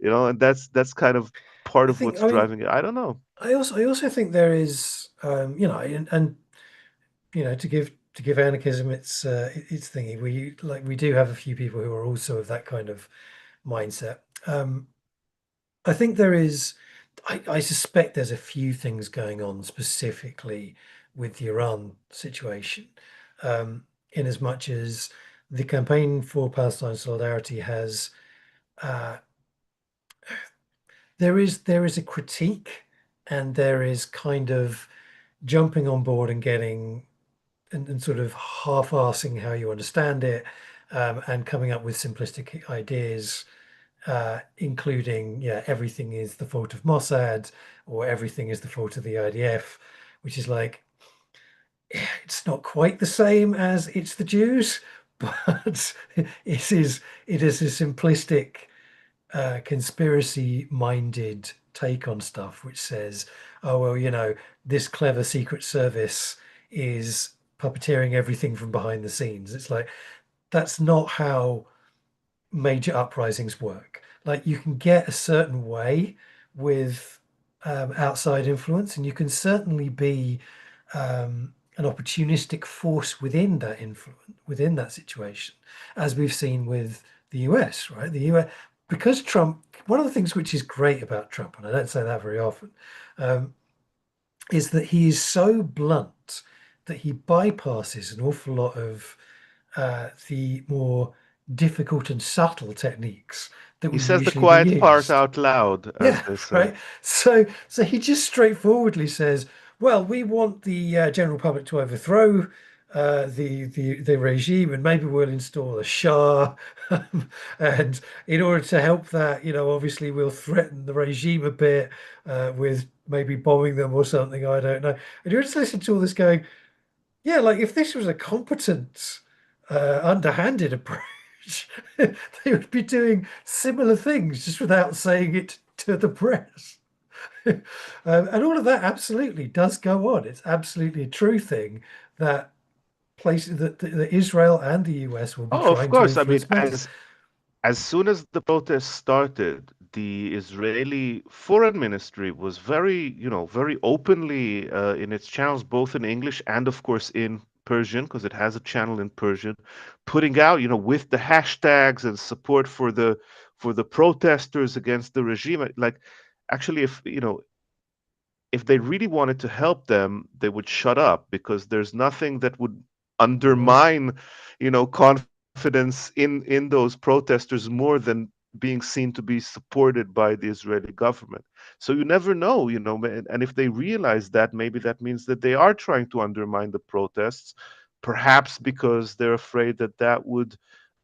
and that's kind of part I of think what's I mean driving it. I don't know. I also think there is and to give anarchism its thingy. We do have a few people who are also of that kind of mindset. I think there is. I suspect there's a few things going on specifically with the Iran situation, in as much as the campaign for Palestine solidarity has there is a critique, and there is kind of jumping on board and getting and sort of half-arsing how you understand it, and coming up with simplistic ideas, including, yeah, everything is the fault of Mossad, or everything is the fault of the IDF, which is like, it's not quite the same as it's the Jews, but it is a simplistic, conspiracy minded take on stuff, which says, oh, well, this clever secret service is puppeteering everything from behind the scenes. It's like, that's not how major uprisings work. Like, you can get a certain way with, outside influence, and you can certainly be, an opportunistic force within that influence, within that situation, as we've seen with the US, right? The US, because Trump, one of the things which is great about Trump, and I don't say that very often, um, is that he is so blunt that he bypasses an awful lot of, the more difficult and subtle techniques that He would says the usually be quiet part used. out loud, as Yeah, they say. right. So he just straightforwardly says, "Well, we want the, general public to overthrow, the regime, and maybe we'll install a Shah, and in order to help that, obviously we'll threaten the regime a bit, with maybe bombing them or something. I don't know." And you're just listening to all this, going, "Yeah, like if this was a competent, underhanded approach, they would be doing similar things just without saying it to the press." And all of that absolutely does go on. It's absolutely a true thing that places that Israel and the US will be Oh, of trying to course. I mean, influence matters. as soon as the protests started, the Israeli foreign ministry was very openly in its channels, both in English and, of course, in Persian, because it has a channel in Persian, putting out, with the hashtags and support for the protesters against the regime. Like, actually, if they really wanted to help them, they would shut up because there's nothing that would Mhm. undermine, confidence in those protesters more than being seen to be supported by the Israeli government. So you never know, and if they realize that, maybe that means that they are trying to undermine the protests, perhaps because they're afraid that that would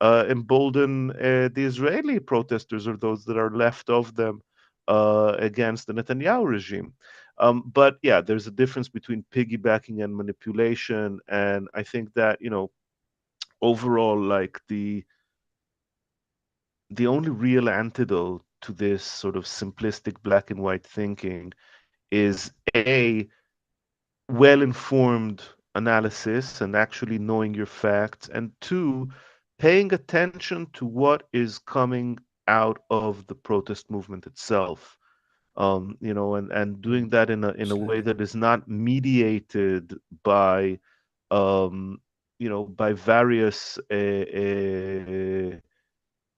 embolden the Israeli protesters or those that are left of them against the Netanyahu regime. But yeah, there's a difference between piggybacking and manipulation, and I think that overall, like the only real antidote to this sort of simplistic black and white thinking is a well-informed analysis and actually knowing your facts, and two, paying attention to what is coming out of the protest movement itself, and doing that in a way Absolutely. that is not mediated by by various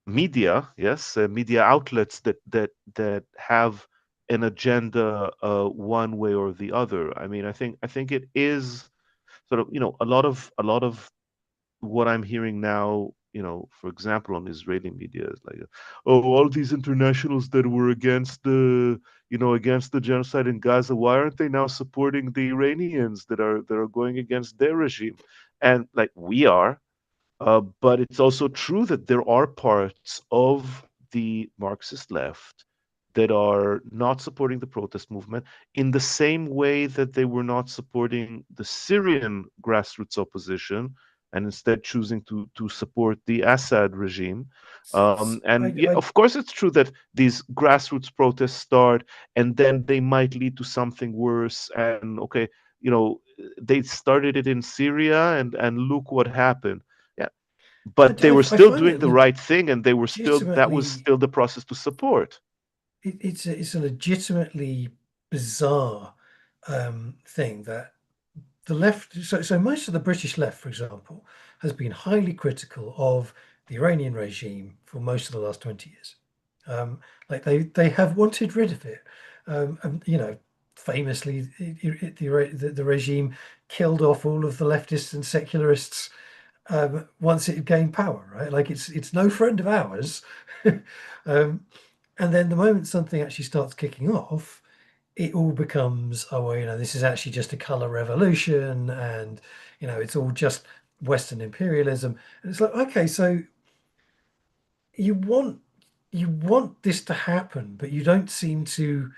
media, yes, media outlets that have an agenda one way or the other. I mean, I think it is sort of a lot of what I'm hearing now, for example, on Israeli media is like, oh, all these internationals that were against the, against the genocide in Gaza, why aren't they now supporting the Iranians that are going against their regime? And like we are, but it's also true that there are parts of the Marxist left that are not supporting the protest movement in the same way that they were not supporting the Syrian grassroots opposition and instead choosing to support the Assad regime. And yeah, I of course, it's true that these grassroots protests start and then they might lead to something worse. And okay, they started it in Syria and look what happened. Yeah, but they were I still find doing it the right thing, and that was legitimately still the process to support. it's a legitimately bizarre thing that the left, so most of the British left, for example, has been highly critical of the Iranian regime for most of the last 20 years. Like they have wanted rid of it. And, famously, the regime killed off all of the leftists and secularists once it gained power, right? Like it's no friend of ours. um, and then the moment something actually starts kicking off, it all becomes, oh, well, this is actually just a color revolution, and it's all just Western imperialism. And it's like, okay, so you want you want this to happen, but you don't seem to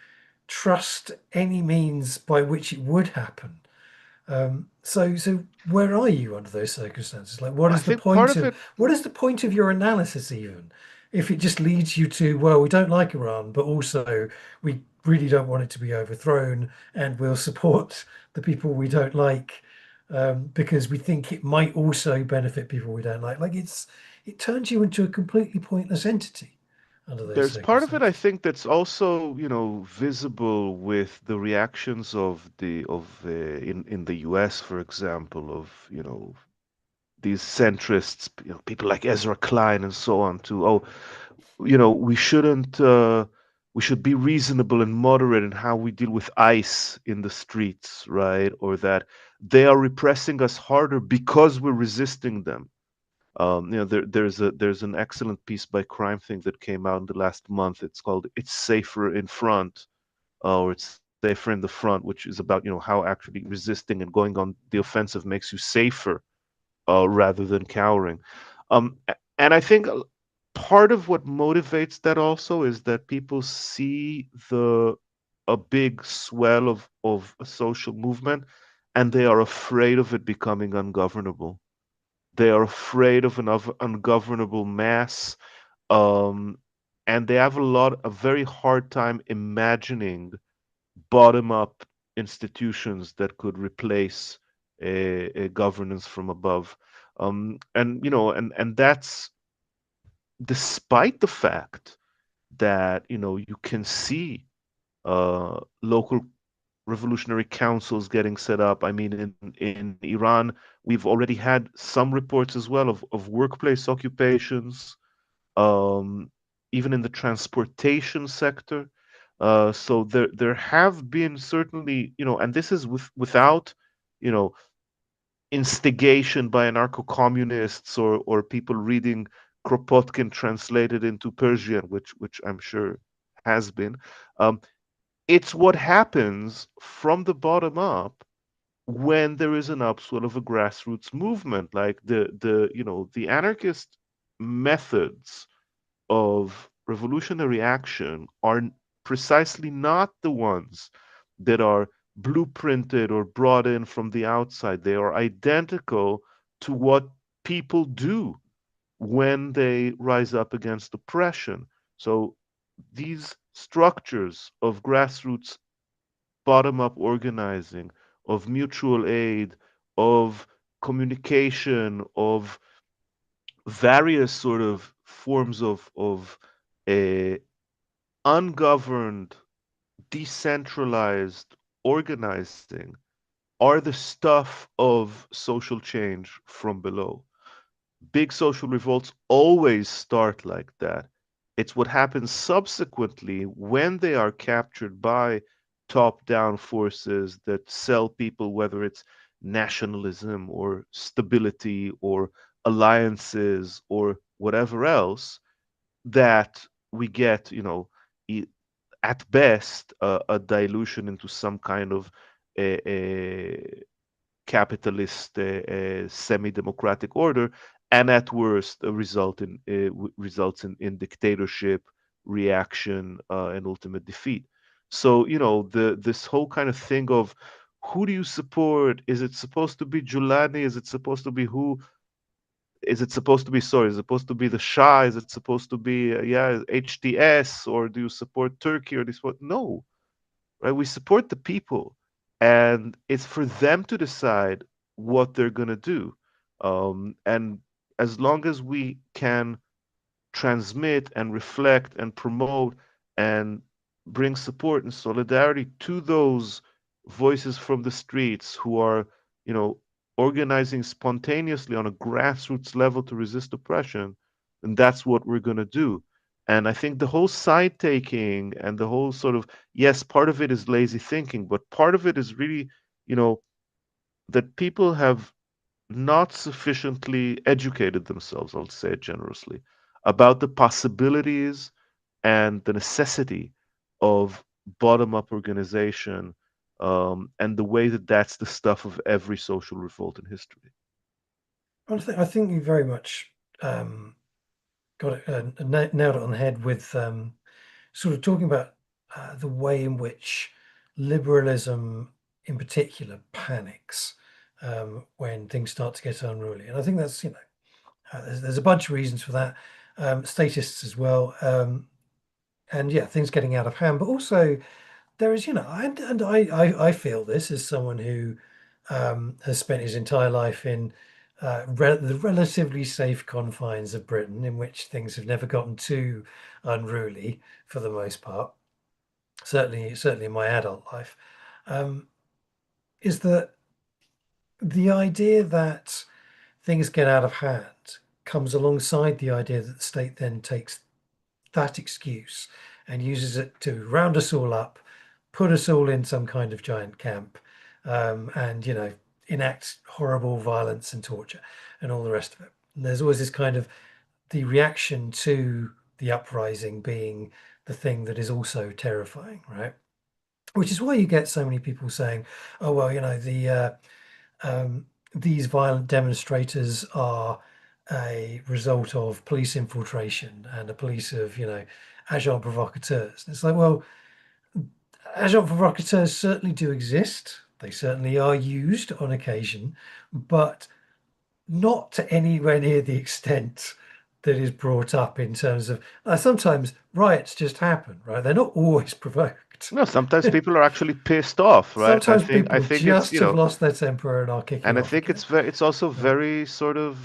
trust any means by which it would happen. So where are you under those circumstances? Like, I think part of it, what is the point of your analysis even? If it just leads you to, well, we don't like Iran, but also we really don't want it to be overthrown, and we'll support the people we don't like because we think it might also benefit people we don't like. Like it turns you into a completely pointless entity under those there's part of it I circumstances. think that's also, visible with the reactions in the US, for example, of, these centrists, people like Ezra Klein and so on, to, oh, we shouldn't we should be reasonable and moderate in how we deal with ICE in the streets, right? Or that they are repressing us harder because we're resisting them. There's an excellent piece by Crime Thing that came out in the last month. It's called "It's Safer in Front," or "It's Safer in the Front," which is about how actually resisting and going on the offensive makes you safer rather than cowering. And I think part of what motivates that also is that people see the a big swell of a social movement, and they are afraid of it becoming ungovernable. They are afraid of an ungovernable mass, um, and they have a very hard time imagining bottom-up institutions that could replace a governance from above. And that's despite the fact that you can see local revolutionary councils getting set up. I mean, in Iran, we've already had some reports as well of workplace occupations, um, even in the transportation sector. So there have been certainly, and this is without, you know, instigation by anarcho-communists or people reading Kropotkin translated into Persian, which I'm sure has been. Um, it's what happens from the bottom up when there is an upswell of a grassroots movement, like the anarchist methods of revolutionary action are precisely not the ones that are blueprinted or brought in from the outside. They are identical to what people do when they rise up against oppression. So these structures of grassroots bottom up organizing, of mutual aid, of communication, of various sort of forms of a ungoverned, decentralized organizing are the stuff of social change from below. Big social revolts always start like that. It's what happens subsequently when they are captured by top down forces that sell people, whether it's nationalism or stability or alliances or whatever else, that we get, at best a dilution into some kind of a capitalist semi-democratic order, and at worst results in dictatorship, reaction, and ultimate defeat. So the this whole kind of thing of who do you support? Is it supposed to be Julani? Is it supposed to be who? Is it supposed to be, sorry, is it supposed to be the Shah? Is it supposed to be yeah, HTS? Or do you support Turkey or this? What? No, right? We support the people, and it's for them to decide what they're gonna do. And as long as we can transmit and reflect and promote and bring support and solidarity to those voices from the streets who are, you know, organizing spontaneously on a grassroots level to resist oppression, and that's what we're going to do. And I think the whole side taking and the whole sort of, yes, part of it is lazy thinking, but part of it is really, you know, that people have not sufficiently educated themselves, I'll say it generously, about the possibilities and the necessity of bottom up organization, and the way that that's the stuff of every social revolt in history. I think you very much um, got it nailed it on the head with sort of talking about the way in which liberalism, in particular, panics when things start to get unruly. And I think that's there's a bunch of reasons for that, statists as well, and yeah, things getting out of hand. But also there is, and I feel this as someone who has spent his entire life in the relatively safe confines of Britain, in which things have never gotten too unruly for the most part. Certainly in my adult life, um, is that the idea that things get out of hand comes alongside the idea that the state then takes that excuse and uses it to round us all up, put us all in some kind of giant camp, and enact horrible violence and torture and all the rest of it. And there's always this kind of the reaction to the uprising being the thing that is also terrifying, right? Which is why you get so many people saying, "Oh well, um, these violent demonstrators are a result of police infiltration and a police of, agent provocateurs." And it's like, well, agent provocateurs certainly do exist. They certainly are used on occasion, but not to anywhere near the extent that is brought up in terms of sometimes riots just happen, right? They're not always provoked. No, sometimes people are actually pissed off, right? I Sometimes think I people think it's, just have lost their temper and are kicking and I off think again. it's also Um, very sort of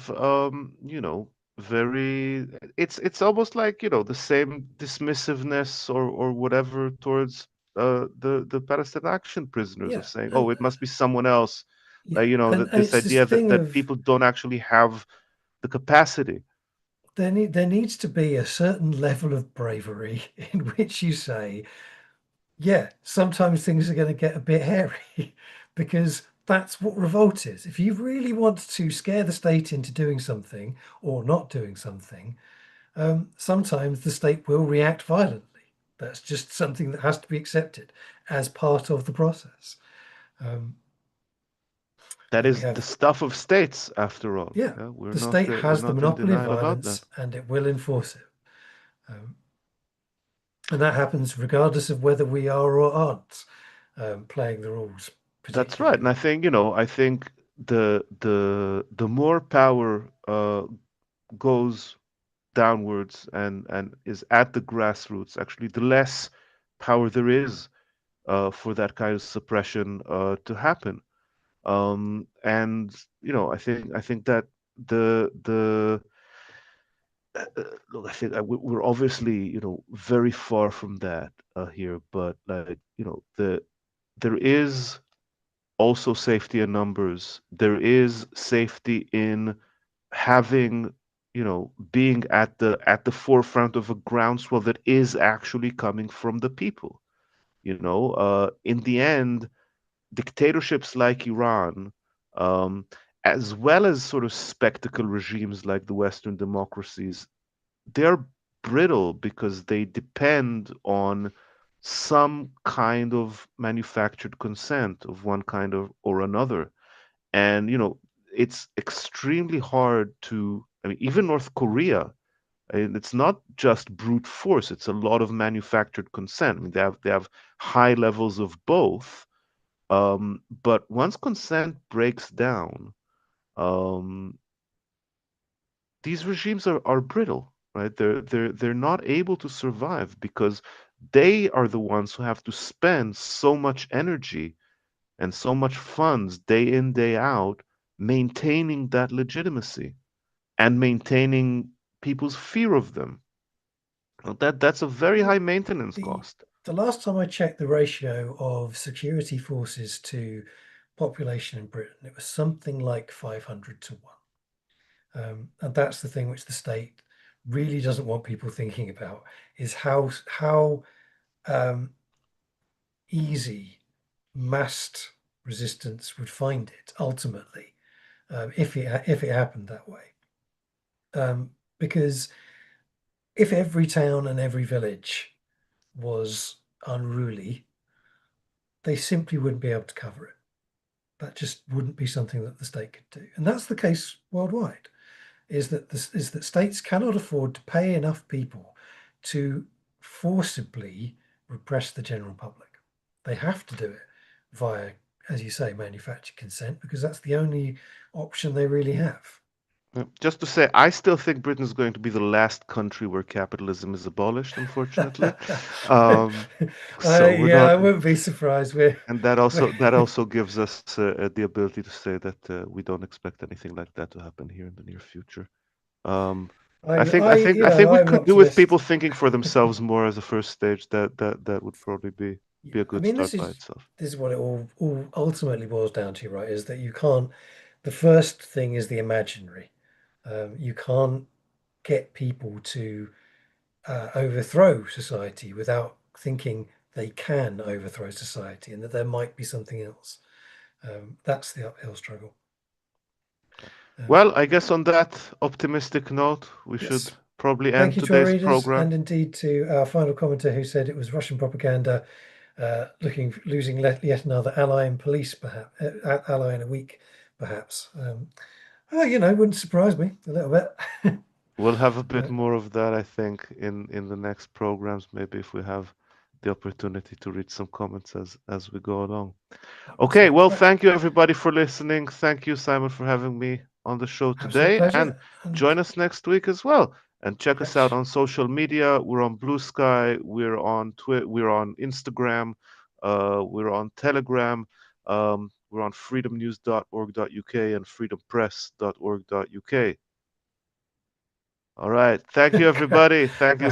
very, it's almost like, the same dismissiveness or whatever towards the Palestine action prisoners, of yeah, saying, and oh, it must be someone else. yeah, That and this it's this idea that thing of people don't actually have the capacity. there needs to be a certain level of bravery in which you say, yeah, sometimes things are going to get a bit hairy, because that's what revolt is. If you really want to scare the state into doing something or not doing something, sometimes the state will react violently. That's just something that has to be accepted as part of the process. Um, That and we is the have, stuff of states, after all. yeah, Yeah, the state we're has the not in monopoly of denial about that. violence and it will enforce it. Um, and that happens regardless of whether we are or aren't playing the rules That's right. particularly And I well. think, I think the more power goes downwards and is at the grassroots, actually, the less power there is for that kind of suppression to happen. And I think that the look, I think we're obviously, very far from that here, but like, there is also safety in numbers. There is safety in having, being at the forefront of a groundswell that is actually coming from the people. In the end, dictatorships like Iran, um, as well as sort of spectacle regimes like the Western democracies, they're brittle because they depend on some kind of manufactured consent of one kind or another. And, it's extremely hard to, I mean, even North Korea, and it's not just brute force, it's a lot of manufactured consent. I mean, they have high levels of both. But once consent breaks down, um, these regimes are brittle, right? They're not able to survive because they are the ones who have to spend so much energy and so much funds day in, day out, maintaining that legitimacy and maintaining people's fear of them. That's a very Well, high maintenance the cost. the last time I checked the ratio of security forces to population in Britain, it was something like 500 to 1. And that's the thing which the state really doesn't want people thinking about is how um, easy massed resistance would find it ultimately, if it happened that way. Because if every town and every village was unruly, they simply wouldn't be able to cover it. That just wouldn't be something that the state could do, and that's the case worldwide. Is that states cannot afford to pay enough people to forcibly repress the general public. They have to do it via, as you say, manufactured consent because that's the only option they really have. Just to say, I still think Britain is going to be the last country where capitalism is abolished, unfortunately. Um, so we're Yeah, not, I wouldn't be surprised. and that We're also gives us the ability to say that we don't expect anything like that to happen here in the near future. Um, I think I I think you I know think we I'm an could do with optimist. people thinking for themselves more as a first stage. That would probably Yeah, be a I good mean, start by itself. this is what it all ultimately boils down to, right? Is that you can't. The first thing is the imaginary. You can't get people to overthrow society without thinking they can overthrow society and that there might be something else. That's the uphill struggle. Um, Well, I guess on that optimistic note, we should yes. probably Thank end you to our today's readers, program. and indeed to our final commenter who said it was Russian propaganda, losing yet another ally in police, perhaps ally in a week, perhaps. Well, wouldn't surprise me a little bit. We'll have a bit uh, more of that, I think, in the next programs, maybe if we have the opportunity to read some comments as we go along. that's Okay, right. well, Right, thank you everybody for listening. Thank you, Simon, for having me on the show absolute today, and pleasure. And join us next week as well. And check us out yes, on social media. We're on Blue Sky, we're on Twitter, we're on Instagram, we're on Telegram, we're on freedomnews.org.uk and freedompress.org.uk. All right. Thank you, everybody. Thank you,